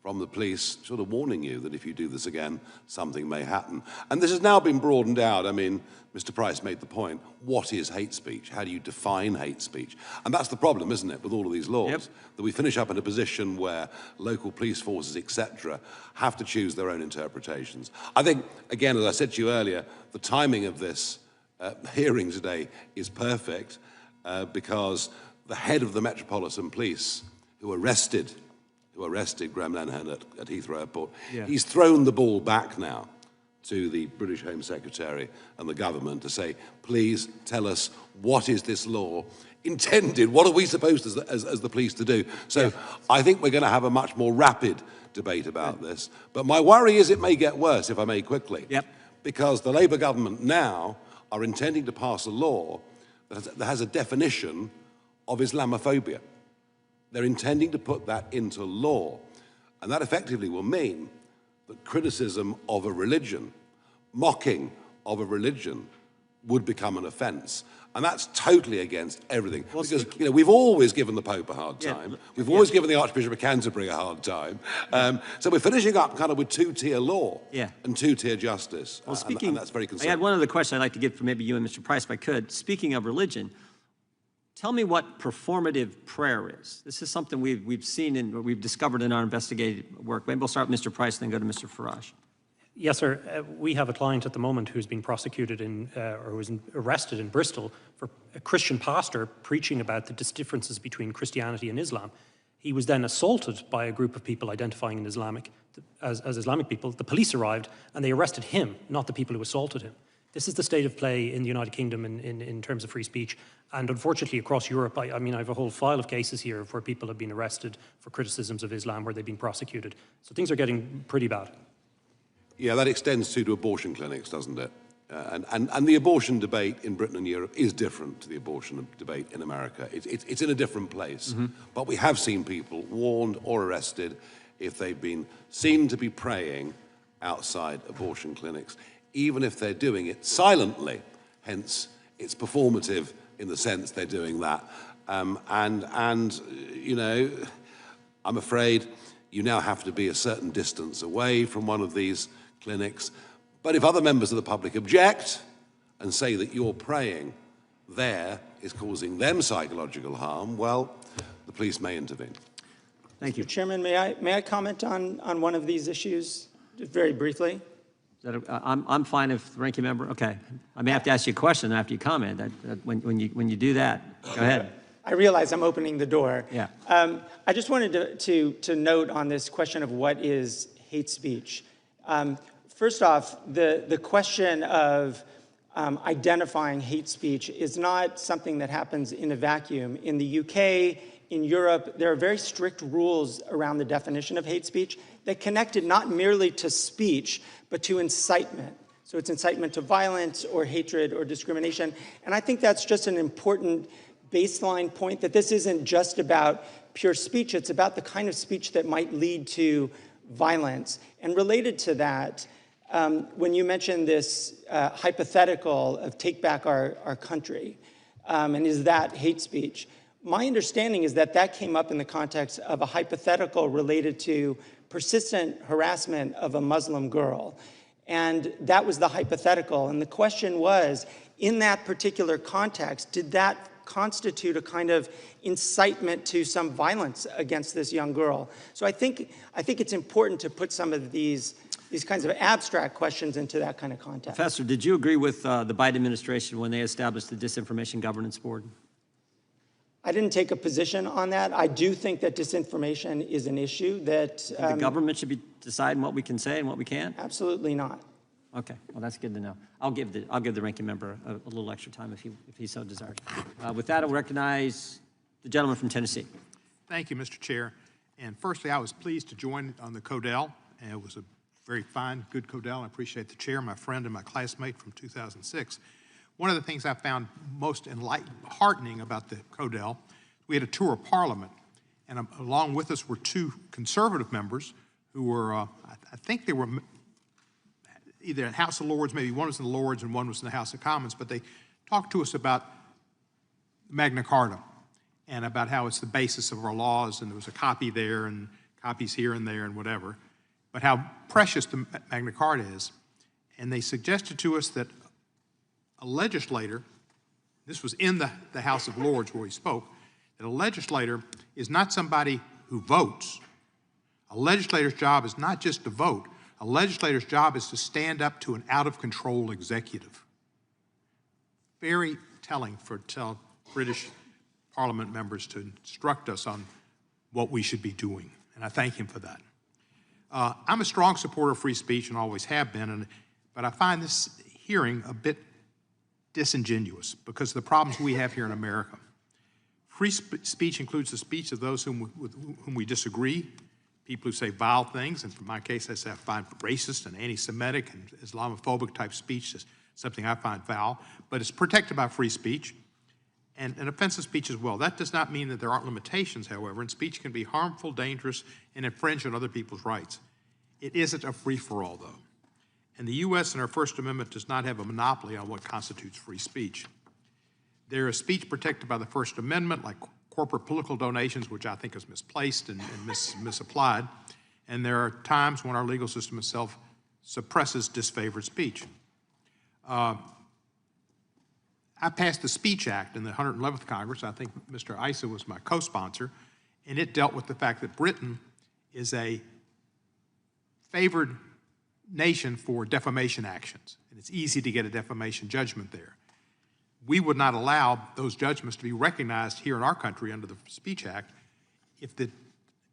from the police sort of warning you that if you do this again, something may happen. And this has now been broadened out. I mean, Mr. Price made the point, what is hate speech? How do you define hate speech? And that's the problem, isn't it, with all of these laws, that we finish up in a position where local police forces, etc., have to choose their own interpretations. I think, again, as I said to you earlier, the timing of this hearing today is perfect because the head of the Metropolitan Police, who arrested Graham Linehan at Heathrow Airport, he's thrown the ball back now to the British Home Secretary and the government to say, please tell us, what is this law intended? What are we supposed as the police to do? So I think we're going to have a much more rapid debate about this. But my worry is it may get worse, if I may quickly, because the Labour government now are intending to pass a law that has a definition of Islamophobia. They're intending to put that into law. And that effectively will mean that criticism of a religion, mocking of a religion, would become an offence. And that's totally against everything. Well, because, you know, we've always given the Pope a hard time. We've always given the Archbishop of Canterbury a hard time. So we're finishing up kind of with two-tier law and two-tier justice. Well, and that's very concerning. I had one other question I'd like to get from maybe you and Mr. Price, if I could. Speaking of religion, tell me what performative prayer is. This is something we've seen and we've discovered in our investigative work. Maybe we'll start with Mr. Price, then go to Mr. Farage. Yes, sir. We have a client at the moment who's been prosecuted or was arrested in Bristol for a Christian pastor preaching about the differences between Christianity and Islam. He was then assaulted by a group of people identifying as Islamic people. The police arrived and they arrested him, not the people who assaulted him. This is the state of play in the United Kingdom in terms of free speech. And unfortunately, across Europe, I mean, I have a whole file of cases here where people have been arrested for criticisms of Islam, where they've been prosecuted. So things are getting pretty bad. Yeah, that extends to abortion clinics, doesn't it? And the abortion debate in Britain and Europe is different to the abortion debate in America. It's in a different place. But we have seen people warned or arrested if they've been seen to be praying outside abortion clinics, even if they're doing it silently. Hence, it's performative in the sense they're doing that. And you know, I'm afraid you now have to be a certain distance away from one of these clinics. But if other members of the public object and say that your praying there is causing them psychological harm, well, the police may intervene. Thank you. Mr. Chairman, may I comment on one of these issues, just very briefly? I'm fine if the ranking member, okay. I may have to ask you a question after you comment. When you do that, go ahead. I realize I'm opening the door. Yeah. I just wanted to note on this question of what is hate speech. First off, the question of identifying hate speech is not something that happens in a vacuum. In the UK, in Europe, there are very strict rules around the definition of hate speech that connect it not merely to speech, but to incitement. So it's incitement to violence or hatred or discrimination. And I think that's just an important baseline point, that this isn't just about pure speech, it's about the kind of speech that might lead to violence. And related to that, when you mentioned this hypothetical of take back our country, and is that hate speech? My understanding is that that came up in the context of a hypothetical related to persistent harassment of a Muslim girl. And that was the hypothetical. And the question was, in that particular context, did that constitute a kind of incitement to some violence against this young girl? So I think it's important to put some of these kinds of abstract questions into that kind of context. Professor, did you agree with the Biden administration when they established the Disinformation Governance Board? I didn't take a position on that. I do think that disinformation is an issue that... the government should be deciding what we can say and what we can't? Absolutely not. Okay, well, that's good to know. I'll give the ranking member a little extra time if he so desires. With that, I'll recognize the gentleman from Tennessee. Thank you, Mr. Chair. And firstly, I was pleased to join on the Codell, and it was a very fine, good Codell. I appreciate the chair, my friend and my classmate from 2006. One of the things I found most heartening about the Codell, we had a tour of Parliament, and along with us were two conservative members who were, I think they were either in the House of Lords, maybe one was in the Lords and one was in the House of Commons, but they talked to us about Magna Carta and about how it's the basis of our laws, and there was a copy there and copies here and there and whatever, but how precious the Magna Carta is. And they suggested to us that a legislator, this was in the House of Lords where he spoke, that a legislator is not somebody who votes. A legislator's job is not just to vote. A legislator's job is to stand up to an out-of-control executive. Very telling for British Parliament members to instruct us on what we should be doing, and I thank him for that. I'm a strong supporter of free speech and always have been, but I find this hearing a bit disingenuous because of the problems we have here in America. Free speech includes the speech of those with whom we disagree, people who say vile things, and in my case, I find racist and anti-Semitic and Islamophobic type speech is something I find foul, but it's protected by free speech and offensive speech as well. That does not mean that there aren't limitations, however, and speech can be harmful, dangerous, and infringe on other people's rights. It isn't a free-for-all, though. And the U.S. in our First Amendment does not have a monopoly on what constitutes free speech. There is speech protected by the First Amendment, like corporate political donations, which I think is misplaced and misapplied. And there are times when our legal system itself suppresses disfavored speech. I passed the Speech Act in the 111th Congress. I think Mr. Issa was my co-sponsor, and it dealt with the fact that Britain is a favored nation for defamation actions, and it's easy to get a defamation judgment there. We would not allow those judgments to be recognized here in our country under the Speech Act if the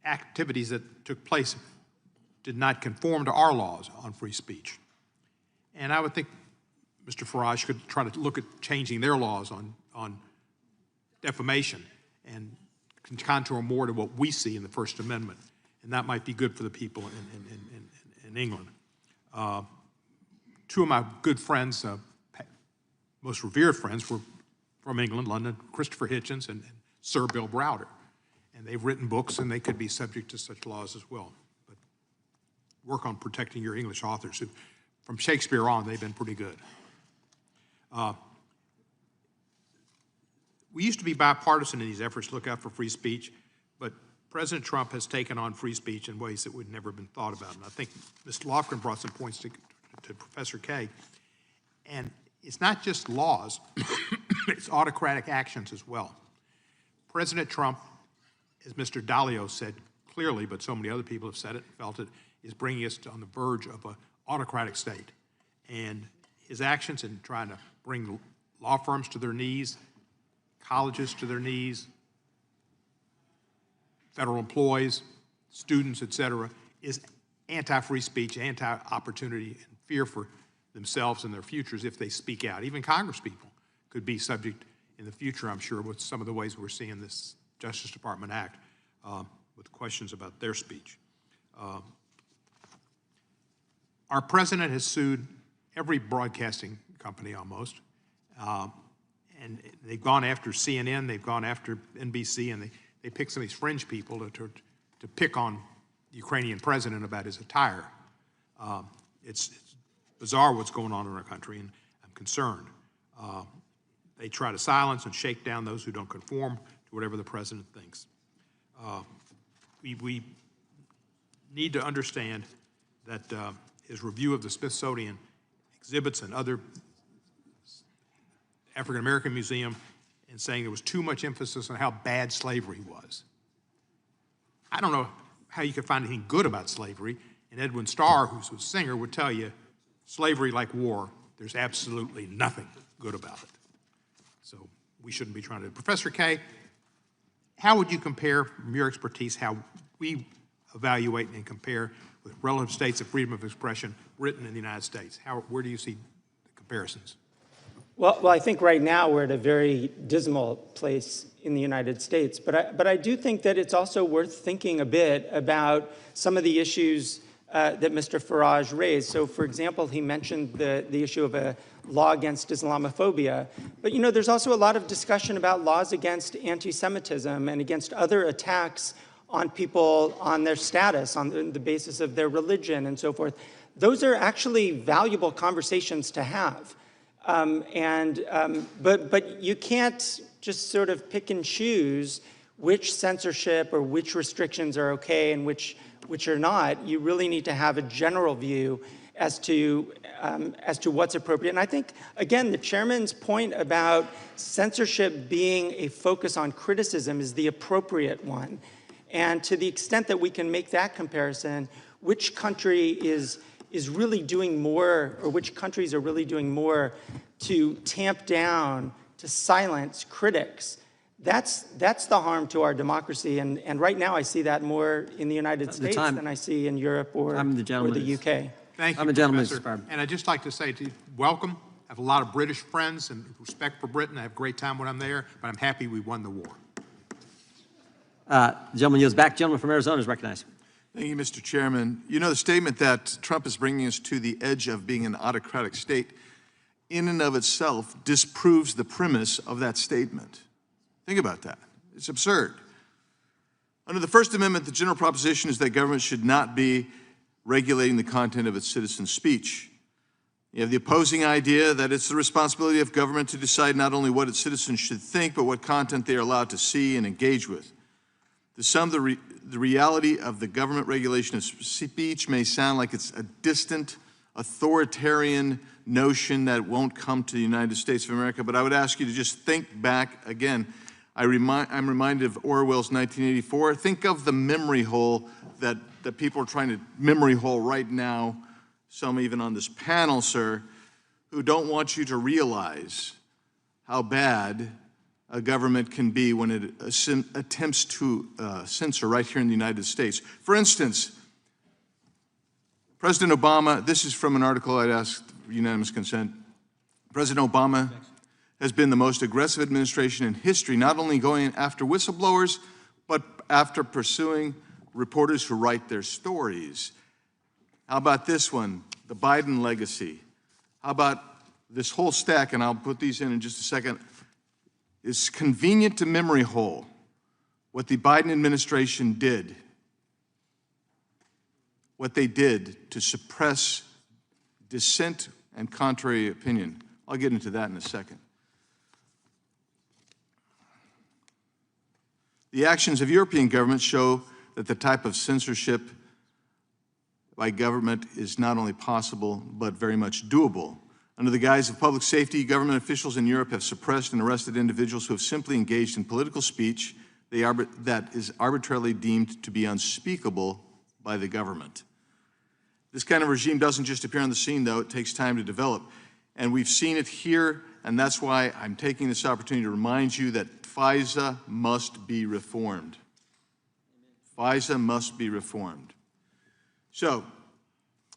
activities that took place did not conform to our laws on free speech. And I would think Mr. Farage could try to look at changing their laws on defamation and contour more to what we see in the First Amendment, and that might be good for the people in England. Two of my good friends, most revered friends, were from England, London, Christopher Hitchens and Sir Bill Browder. And they've written books, and they could be subject to such laws as well. But work on protecting your English authors. From Shakespeare on, they've been pretty good. We used to be bipartisan in these efforts to look out for free speech, but President Trump has taken on free speech in ways that would never have been thought about. And I think Mr. Lofgren brought some points to Professor Kay. And it's not just laws, it's autocratic actions as well. President Trump, as Mr. Dalio said clearly, but so many other people have said it, felt it, is bringing us on the verge of an autocratic state. And his actions in trying to bring law firms to their knees, colleges to their knees, federal employees, students, et cetera, is anti-free speech, anti-opportunity, and fear for themselves and their futures if they speak out. Even Congress people could be subject in the future, I'm sure, with some of the ways we're seeing this Justice Department act with questions about their speech. Our president has sued every broadcasting company almost, and they've gone after CNN, they've gone after NBC, and they pick some of these fringe people to pick on the Ukrainian president about his attire. It's bizarre what's going on in our country, and I'm concerned. They try to silence and shake down those who don't conform to whatever the president thinks. We need to understand that his review of the Smithsonian exhibits and other African American museum and saying there was too much emphasis on how bad slavery was. I don't know how you could find anything good about slavery, and Edwin Starr, who's a singer, would tell you slavery, like war, there's absolutely nothing good about it. So we shouldn't be trying to. Professor Kay, how would you compare, from your expertise, how we evaluate and compare with relative states of freedom of expression written in the United States? Where do you see the comparisons? Well, I think right now we're at a very dismal place in the United States. But I do think that it's also worth thinking a bit about some of the issues that Mr. Farage raised. So, for example, he mentioned the issue of a law against Islamophobia. But, you know, there's also a lot of discussion about laws against anti-Semitism and against other attacks on people on their status, on the basis of their religion and so forth. Those are actually valuable conversations to have. But you can't just sort of pick and choose which censorship or which restrictions are okay and which are not. You really need to have a general view as to what's appropriate. And I think, again, the chairman's point about censorship being a focus on criticism is the appropriate one. And to the extent that we can make that comparison, which country is really doing more, or which countries are really doing more to tamp down, to silence critics, that's the harm to our democracy. And right now I see that more in the United States than I see in Europe or the UK. Thank you, Professor. And I'd just like to say to you, welcome. I have a lot of British friends and respect for Britain. I have a great time when I'm there, but I'm happy we won the war. Gentleman yields back. Gentleman from Arizona is recognized. Thank you, Mr. Chairman. You know, the statement that Trump is bringing us to the edge of being an autocratic state in and of itself disproves the premise of that statement. Think about that. It's absurd. Under the First Amendment, the general proposition is that government should not be regulating the content of its citizens' speech. You have the opposing idea that it's the responsibility of government to decide not only what its citizens should think, but what content they are allowed to see and engage with. To some, the reality of the government regulation of speech may sound like it's a distant, authoritarian notion that won't come to the United States of America, but I would ask you to just think back again. I'm reminded of Orwell's 1984. Think of the memory hole that people are trying to memory hole right now, some even on this panel, sir, who don't want you to realize how bad a government can be when it attempts to censor right here in the United States. For instance, President Obama, this is from an article I'd asked for unanimous consent. President Obama has been the most aggressive administration in history, not only going after whistleblowers, but after pursuing reporters who write their stories. How about this one, the Biden legacy? How about this whole stack, and I'll put these in just a second. It's convenient to memory hole what the Biden administration did, what they did to suppress dissent and contrary opinion. I'll get into that in a second. The actions of European governments show that the type of censorship by government is not only possible, but very much doable. Under the guise of public safety, government officials in Europe have suppressed and arrested individuals who have simply engaged in political speech that is arbitrarily deemed to be unspeakable by the government. This kind of regime doesn't just appear on the scene, though. It takes time to develop. And we've seen it here, and that's why I'm taking this opportunity to remind you that FISA must be reformed. FISA must be reformed. So,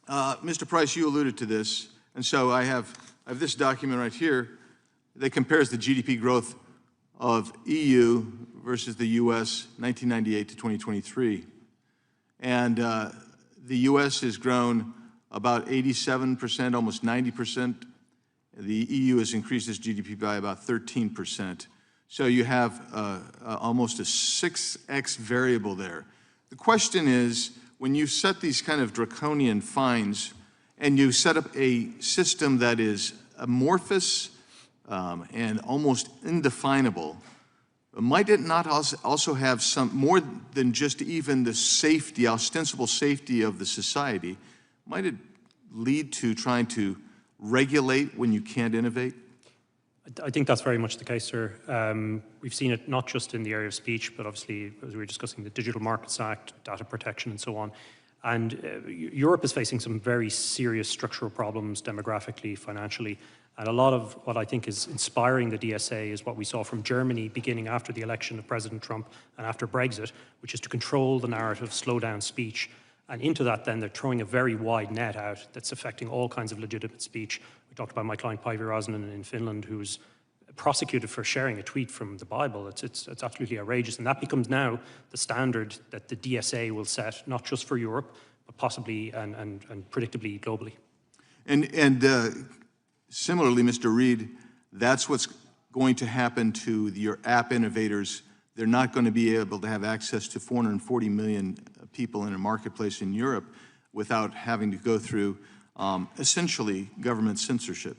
Mr. Price, you alluded to this. And so I have this document right here that compares the GDP growth of EU versus the US 1998 to 2023. And the US has grown about 87%, almost 90%. The EU has increased its GDP by about 13%. So you have almost a 6x variable there. The question is, when you set these kind of draconian fines, and you set up a system that is amorphous and almost indefinable, might it not also have some more than just even the safety, ostensible safety of the society? Might it lead to trying to regulate when you can't innovate? I think that's very much the case, sir. We've seen it not just in the area of speech, but obviously, as we were discussing, the Digital Markets Act, data protection, and so on. And Europe is facing some very serious structural problems demographically, financially. And a lot of what I think is inspiring the DSA is what we saw from Germany beginning after the election of President Trump and after Brexit, which is to control the narrative, slow down speech. And into that, then, they're throwing a very wide net out that's affecting all kinds of legitimate speech. We talked about my client, Päivi Räsänen, in Finland, who's prosecuted for sharing a tweet from the Bible. It's absolutely outrageous, and that becomes now the standard that the DSA will set, not just for Europe, but possibly and predictably globally. And similarly, Mr. Reed, that's what's going to happen to your app innovators. They're not going to be able to have access to 440 million people in a marketplace in Europe without having to go through essentially government censorship.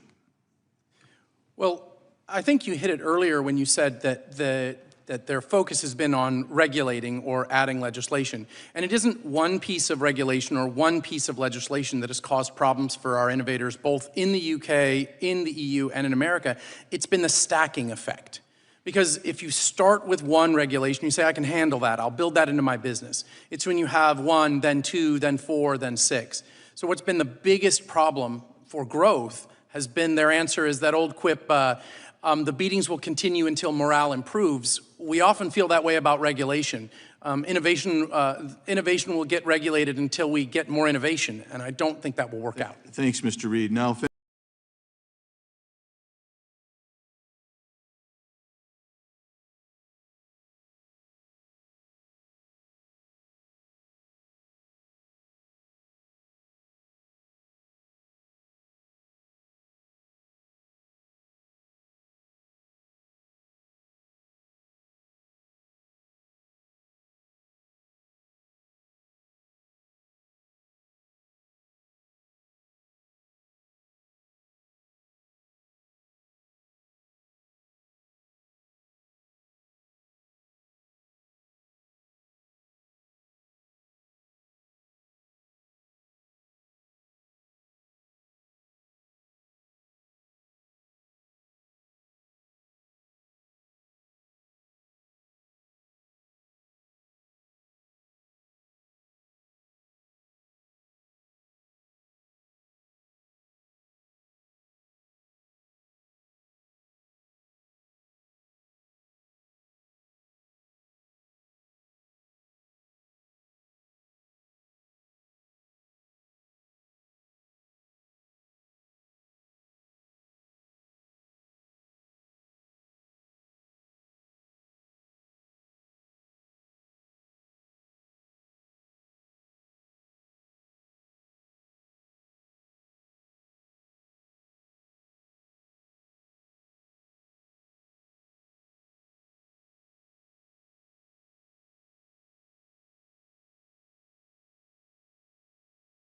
Well, I think you hit it earlier when you said that their focus has been on regulating or adding legislation. And it isn't one piece of regulation or one piece of legislation that has caused problems for our innovators, both in the UK, in the EU, and in America. It's been the stacking effect. Because if you start with one regulation, you say, I can handle that, I'll build that into my business. It's when you have one, then two, then four, then six. So what's been the biggest problem for growth has been their answer is that old quip, the beatings will continue until morale improves. We often feel that way about regulation. Innovation will get regulated until we get more innovation, and I don't think that will work out. Thanks, Mr. Reed. Now,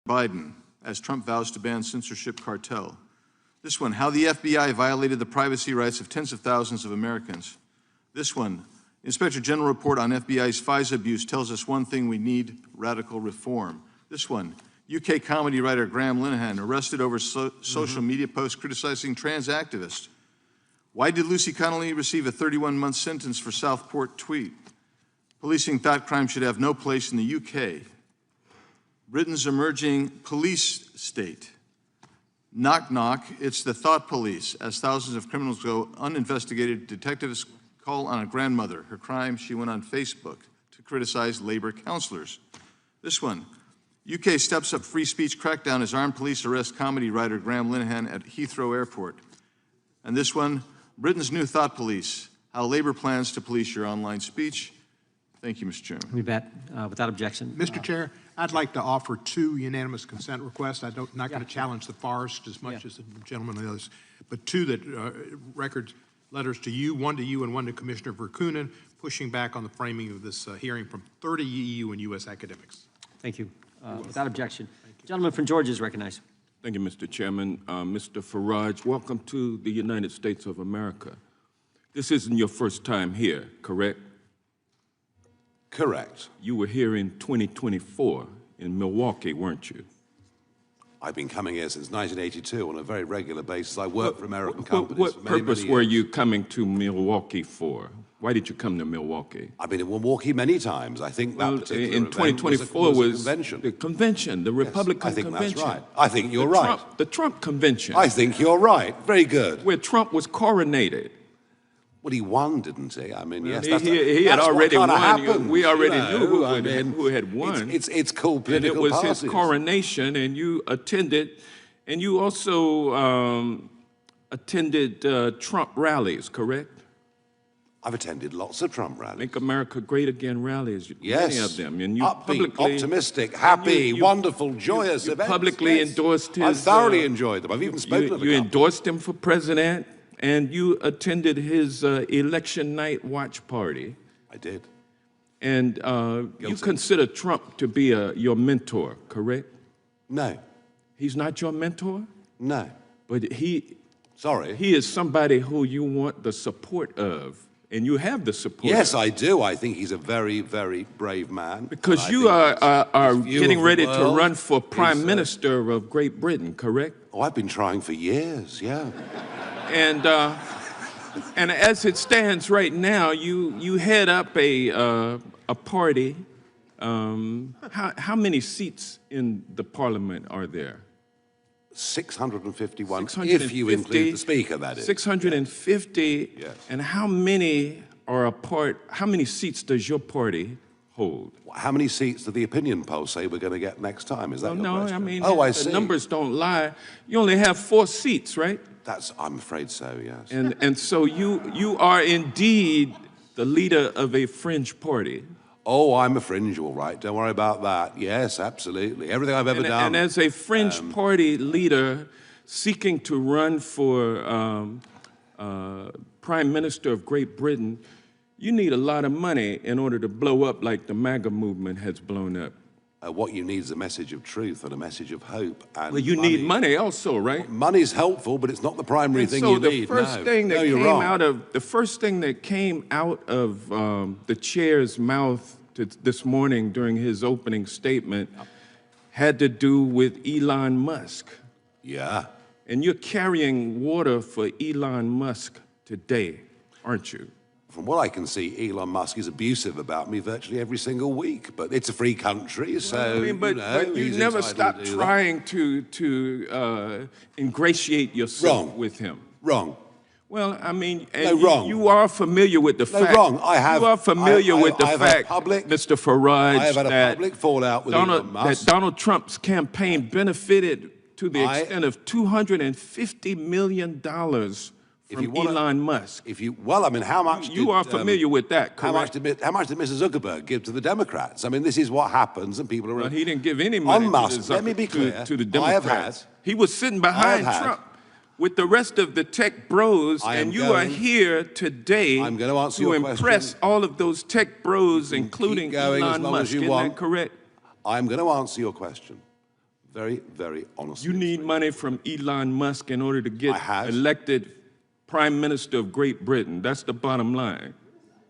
Biden, as Trump vows to ban censorship cartel. This one, how the FBI violated the privacy rights of tens of thousands of Americans. This one, Inspector General report on FBI's FISA abuse tells us one thing: we need radical reform. This one, UK comedy writer Graham Linehan arrested over social media posts criticizing trans activists. Why did Lucy Connolly receive a 31-month sentence for Southport tweet? Policing thought crime should have no place in the UK. Britain's emerging police state. Knock, knock, it's the thought police. As thousands of criminals go uninvestigated, detectives call on a grandmother. Her crime, she went on Facebook to criticize labor counselors. This one, UK steps up free speech crackdown as armed police arrest comedy writer Graham Linehan at Heathrow Airport. And this one, Britain's new thought police, how labor plans to police your online speech. Thank you, Mr. Chairman. We bet, without objection. Mr. Chair, I'd like to offer two unanimous consent requests. I'm not going to challenge the farce as much as the gentleman and the others, but two that record letters to you, one to you and one to Commissioner Verkunen, pushing back on the framing of this hearing from 30 EU and US academics. Thank you. Without objection. Gentleman from Georgia is recognized. Thank you, Mr. Chairman. Mr. Farage, welcome to the United States of America. This isn't your first time here, correct? Correct. You were here in 2024 in Milwaukee, weren't you? I've been coming here since 1982 on a very regular basis. I work for American companies. What for many, purpose many were years. you coming to Milwaukee for? Why did you come to Milwaukee? I've been in Milwaukee many times. I think that particular in event 2024 was a convention. the convention, the Republican I think convention. that's right. I think you're right. The Trump convention. I think you're right. Very good. Where Trump was coronated. Well, he won, didn't he? I mean, yes, he had already won. Happens, we already knew knew who had won. It's called political And it was parties. his coronation, and you attended, and you also attended Trump rallies, correct? I've attended lots of Trump rallies. Make America Great Again rallies, yes. many of them. And you upbeat, publicly, optimistic, happy, wonderful, joyous you events. publicly yes. endorsed his... I've thoroughly enjoyed them. I've even spoken of You endorsed him for president, and you attended his election night watch party. I did. And you consider Trump to be your mentor, correct? No. He's not your mentor? No. But he... Sorry. He is somebody who you want the support of. And you have the support. Yes, I do. I think he's a very, very brave man. Because you are getting ready to run for Prime Minister of Great Britain, correct? Oh, I've been trying for years, yeah. And as it stands right now, you head up a party. How many seats in the Parliament are there? 651, if you include the Speaker, that is. 650, yes. And how many are a part, how many seats does your party hold? How many seats do the opinion polls say we're going to get next time? Is that your no, question? I mean, I the see. numbers don't lie. You only have 4 seats, right? I'm afraid so, yes. And so you are indeed the leader of a fringe party. Oh, I'm a fringe, all right. Don't worry about that. Yes, absolutely. Everything I've ever done. And as a fringe party leader seeking to run for Prime Minister of Great Britain, you need a lot of money in order to blow up like the MAGA movement has blown up. What you need is a message of truth and a message of hope. And well, you need money also, right? Well, money's helpful, but it's not the primary thing you need. So the first thing that came out of the chair's mouth this morning during his opening statement had to do with Elon Musk. Yeah. And you're carrying water for Elon Musk today, aren't you? From what I can see, Elon Musk is abusive about me virtually every single week. But it's a free country, so, well, I mean, but you never stop trying to ingratiate yourself with him. Wrong. Well, I mean, wrong. You are familiar with the fact. Wrong. I have. You are familiar with the fact, Mr. Farage, I have had a public fallout with Elon Musk. That Donald Trump's campaign benefited to the extent of $250 million from Elon Musk. Well, I mean, how much? You are familiar with that, correct? How much did Mr. Zuckerberg give to the Democrats? I mean, this is what happens, and people are. Well, he didn't give any money let me be clear. To the Democrats. He was sitting behind Trump with the rest of the tech bros, and you are here today to impress all of those tech bros, including Elon Musk. Isn't that correct? I'm going to answer your question very, very honestly. You need money from Elon Musk in order to get elected Prime Minister of Great Britain. That's the bottom line.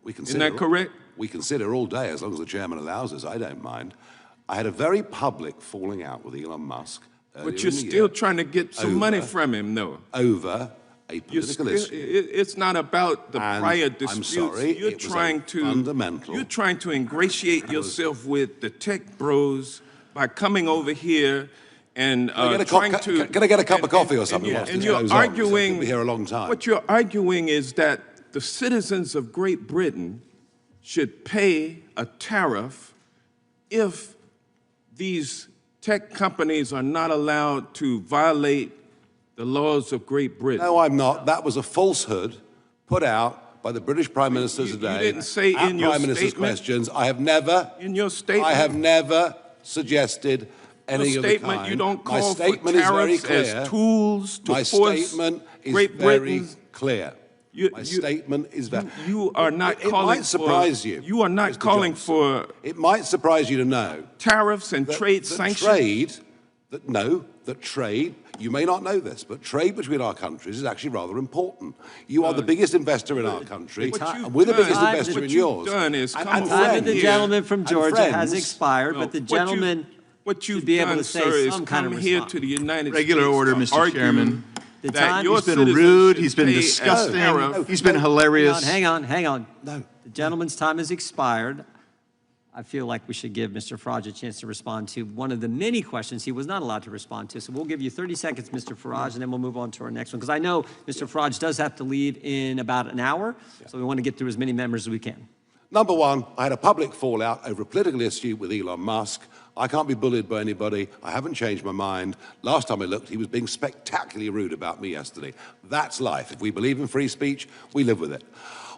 Isn't that correct? We consider all day, as long as the chairman allows us. I don't mind. I had a very public falling out with Elon Musk. But you're still trying to get some money from him, though. Over a political issue. It's not about the prior disputes. I'm sorry, you're trying to ingratiate yourself with the tech bros by coming over here and Can I get a cup of coffee or something? And you're arguing. We'll be here a long time. What you're arguing is that the citizens of Great Britain should pay a tariff if these tech companies are not allowed to violate the laws of Great Britain. No, I'm not. That was a falsehood put out by the British Prime Minister today. You didn't say in your Prime Minister's questions. I have never. In your statement. I have never suggested any of the kind. You don't call My statement for is very tariffs clear. as tools to My force statement is Great very Britain's clear. My statement is very. You are not It calling might surprise you. You are not Mr. calling Johnson. for. It might surprise you to know tariffs and trade sanctions. Trade. You may not know this, but trade between our countries is actually rather important. You are the biggest investor in our country, and we're the biggest investor in yours. Time of the gentleman from Georgia has expired, but the gentleman should be able to say some kind of response. To the United Regular States order, Mr. Chairman. He's been rude, he's been disgusting, he's been hilarious. Hang on. No. The gentleman's time has expired. I feel like we should give Mr. Farage a chance to respond to one of the many questions he was not allowed to respond to. So we'll give you 30 seconds, Mr. Farage, and then we'll move on to our next one. Because I know Mr. Farage does have to leave in about an hour, so we want to get through as many members as we can. Number one, I had a public fallout over a political issue with Elon Musk. I can't be bullied by anybody. I haven't changed my mind. Last time I looked, he was being spectacularly rude about me yesterday. That's life. If we believe in free speech, we live with it.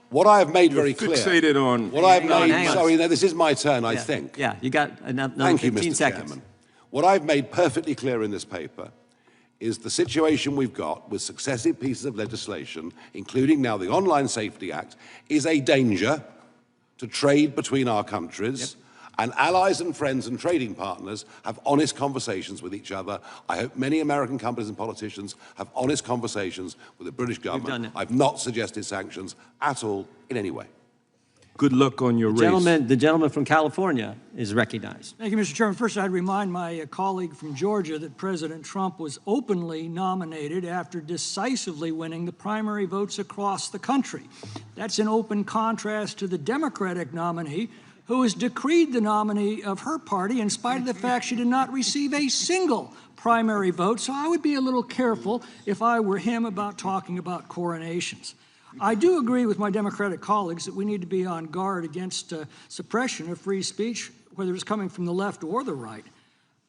What I have made very clear... Fixated on... What I've made... Sorry, no, this is my turn, I think. Yeah, you got another Thank 15 you, Mr. seconds. Chairman. What I've made perfectly clear in this paper is the situation we've got with successive pieces of legislation, including now the Online Safety Act, is a danger to trade between our countries, and allies and friends and trading partners have honest conversations with each other. I hope many American companies and politicians have honest conversations with the British government. I've not suggested sanctions at all in any way. Good luck on your race. The gentleman from California is recognized. Thank you, Mr. Chairman. First, I'd remind my colleague from Georgia that President Trump was openly nominated after decisively winning the primary votes across the country. That's in open contrast to the Democratic nominee, who has decreed the nominee of her party in spite of the fact she did not receive a single primary vote. So I would be a little careful if I were him about talking about coronations. I do agree with my Democratic colleagues that we need to be on guard against suppression of free speech, whether it's coming from the left or the right.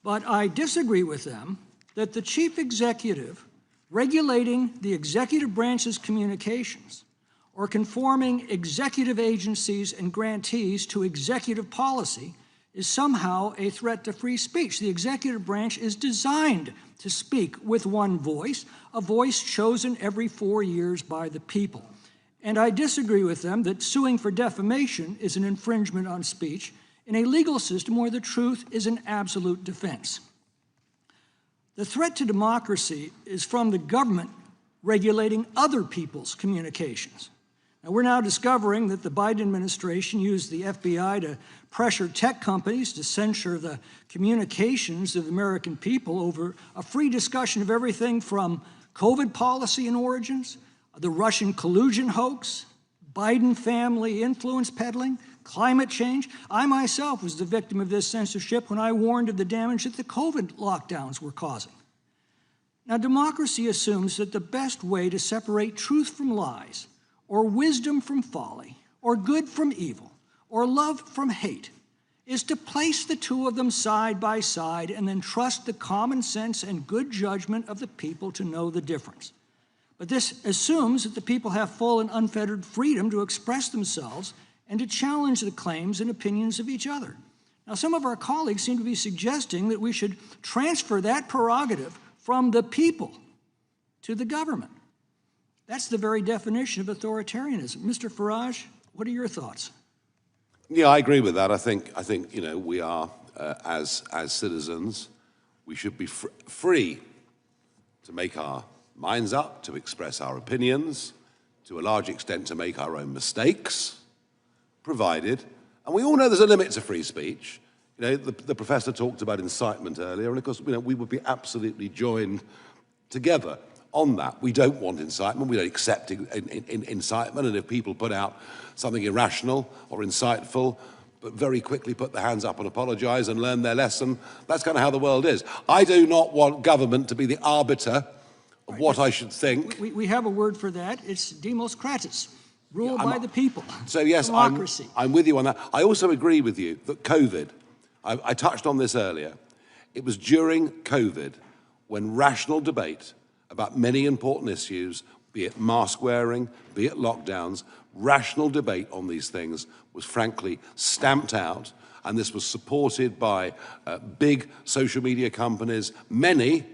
But I disagree with them that the chief executive regulating the executive branch's communications or conforming executive agencies and grantees to executive policy is somehow a threat to free speech. The executive branch is designed to speak with one voice, a voice chosen every 4 years by the people. And I disagree with them that suing for defamation is an infringement on speech in a legal system where the truth is an absolute defense. The threat to democracy is from the government regulating other people's communications. Now, we're now discovering that the Biden administration used the FBI to pressure tech companies to censor the communications of the American people over a free discussion of everything from COVID policy and origins, the Russian collusion hoax, Biden family influence peddling, climate change. I myself was the victim of this censorship when I warned of the damage that the COVID lockdowns were causing. Now, democracy assumes that the best way to separate truth from lies, or wisdom from folly, or good from evil, or love from hate, is to place the two of them side by side and then trust the common sense and good judgment of the people to know the difference. But this assumes that the people have full and unfettered freedom to express themselves and to challenge the claims and opinions of each other. Now, some of our colleagues seem to be suggesting that we should transfer that prerogative from the people to the government. That's the very definition of authoritarianism. Mr. Farage, what are your thoughts? Yeah, I agree with that. I think you know, we are, as citizens, we should be free to make our minds up, to express our opinions, to a large extent to make our own mistakes, provided, and we all know there's a limit to free speech. You know, the professor talked about incitement earlier, and of course, you know, we would be absolutely joined together on that. We don't want incitement, we don't accept incitement, and if people put out something irrational or insightful, but very quickly put their hands up and apologize and learn their lesson, that's kind of how the world is. I do not want government to be the arbiter of what I should think. We have a word for that. It's demos kratis, rule by the people. So yes, democracy. I'm with you on that. I also agree with you that COVID, I touched on this earlier, it was during COVID when rational debate about many important issues, be it mask wearing, be it lockdowns, rational debate on these things was frankly stamped out, and this was supported by big social media companies, many,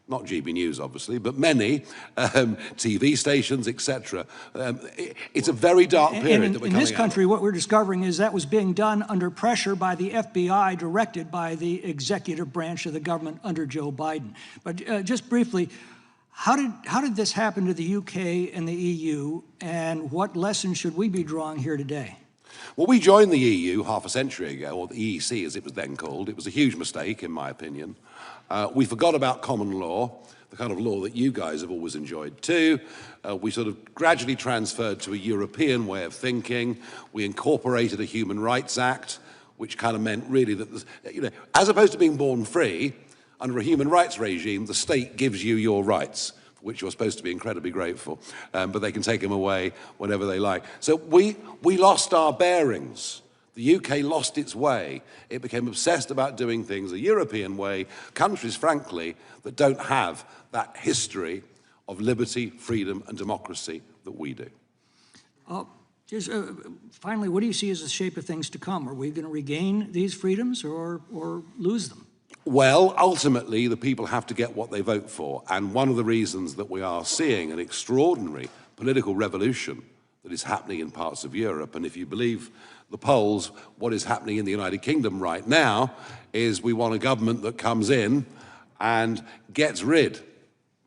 not GB News obviously, but many TV stations, etc. It's a very dark period that we're coming out of. In this country, what we're discovering is that was being done under pressure by the FBI, directed by the executive branch of the government under Joe Biden. But just briefly, how did this happen to the UK and the EU, and what lessons should we be drawing here today? Well, we joined the EU half a century ago, or the EEC as it was then called. It was a huge mistake, in my opinion. We forgot about common law, the kind of law that you guys have always enjoyed too. We sort of gradually transferred to a European way of thinking. We incorporated a Human Rights Act, which kind of meant really that, you know, as opposed to being born free, under a human rights regime, the state gives you your rights. which you're supposed to be incredibly grateful, but they can take them away whenever they like. So we lost our bearings. The UK lost its way. It became obsessed about doing things a European way, countries, frankly, that don't have that history of liberty, freedom, and democracy that we do. Finally, what do you see as the shape of things to come? Are we going to regain these freedoms or lose them? Well, ultimately, the people have to get what they vote for. And one of the reasons that we are seeing an extraordinary political revolution that is happening in parts of Europe, and if you believe the polls, what is happening in the United Kingdom right now is we want a government that comes in and gets rid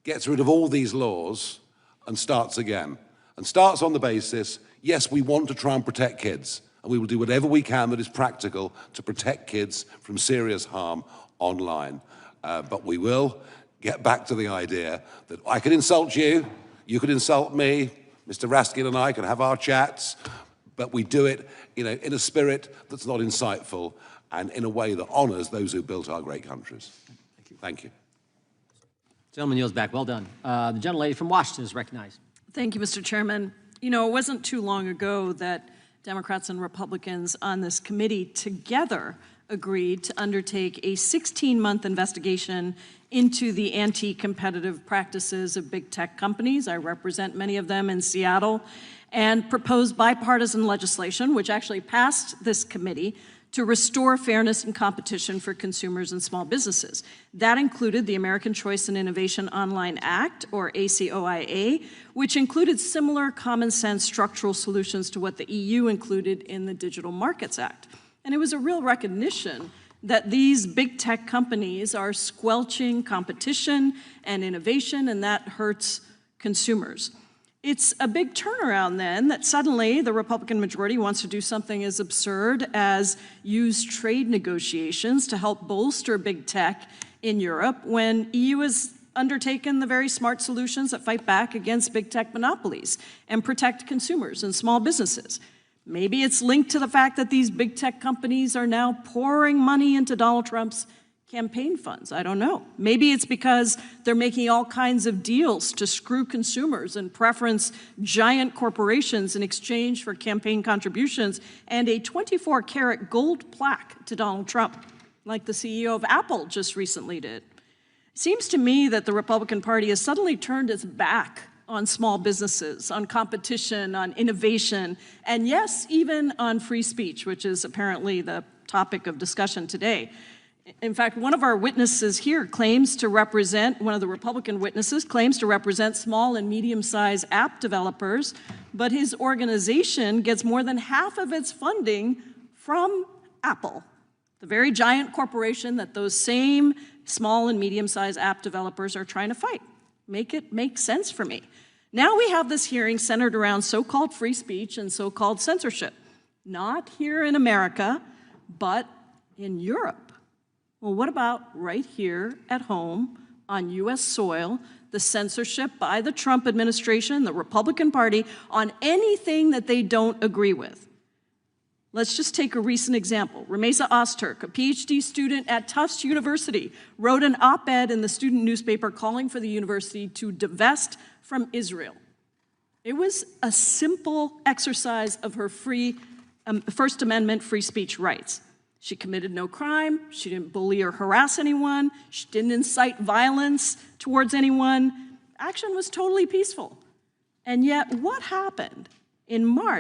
of all these laws and starts again. And starts on the basis, yes, we want to try and protect kids, and we will do whatever we can that is practical to protect kids from serious harm online. But we will get back to the idea that I could insult you, you could insult me, Mr. Raskin and I can have our chats, but we do it, in a spirit that's not insightful and in a way that honors those who built our great countries. Thank you. Gentleman yields back. Well done. The gentlelady from Washington is recognized. Thank you, Mr. Chairman. It wasn't too long ago that Democrats and Republicans on this committee together agreed to undertake a 16-month investigation into the anti-competitive practices of big tech companies. I represent many of them in Seattle, and proposed bipartisan legislation, which actually passed this committee, to restore fairness and competition for consumers and small businesses. That included the American Choice and Innovation Online Act, or ACOIA, which included similar common sense structural solutions to what the EU included in the Digital Markets Act. And it was a real recognition that these big tech companies are squelching competition and innovation, and that hurts consumers. It's a big turnaround then that suddenly the Republican majority wants to do something as absurd as use trade negotiations to help bolster big tech in Europe when EU has undertaken the very smart solutions that fight back against big tech monopolies and protect consumers and small businesses. Maybe it's linked to the fact that these big tech companies are now pouring money into Donald Trump's campaign funds. I don't know. Maybe it's because they're making all kinds of deals to screw consumers and preference giant corporations in exchange for campaign contributions and a 24-karat gold plaque to Donald Trump, like the CEO of Apple just recently did. It seems to me that the Republican Party has suddenly turned its back on small businesses, on competition, on innovation, and yes, even on free speech, which is apparently the topic of discussion today. In fact, one of our witnesses here claims to represent, one of the Republican witnesses claims to represent small and medium-sized app developers, but his organization gets more than half of its funding from Apple, the very giant corporation that those same small and medium-sized app developers are trying to fight. Make it make sense for me. Now we have this hearing centered around so-called free speech and so-called censorship, not here in America, but in Europe. Well, what about right here at home on US soil, the censorship by the Trump administration, the Republican Party, on anything that they don't agree with? Let's just take a recent example. Rameza Ozturk, a PhD student at Tufts University, wrote an op-ed in the student newspaper calling for the university to divest from Israel. It was a simple exercise of her First Amendment free speech rights. She committed no crime, she didn't bully or harass anyone, she didn't incite violence towards anyone. Action was totally peaceful. And yet, what happened in March?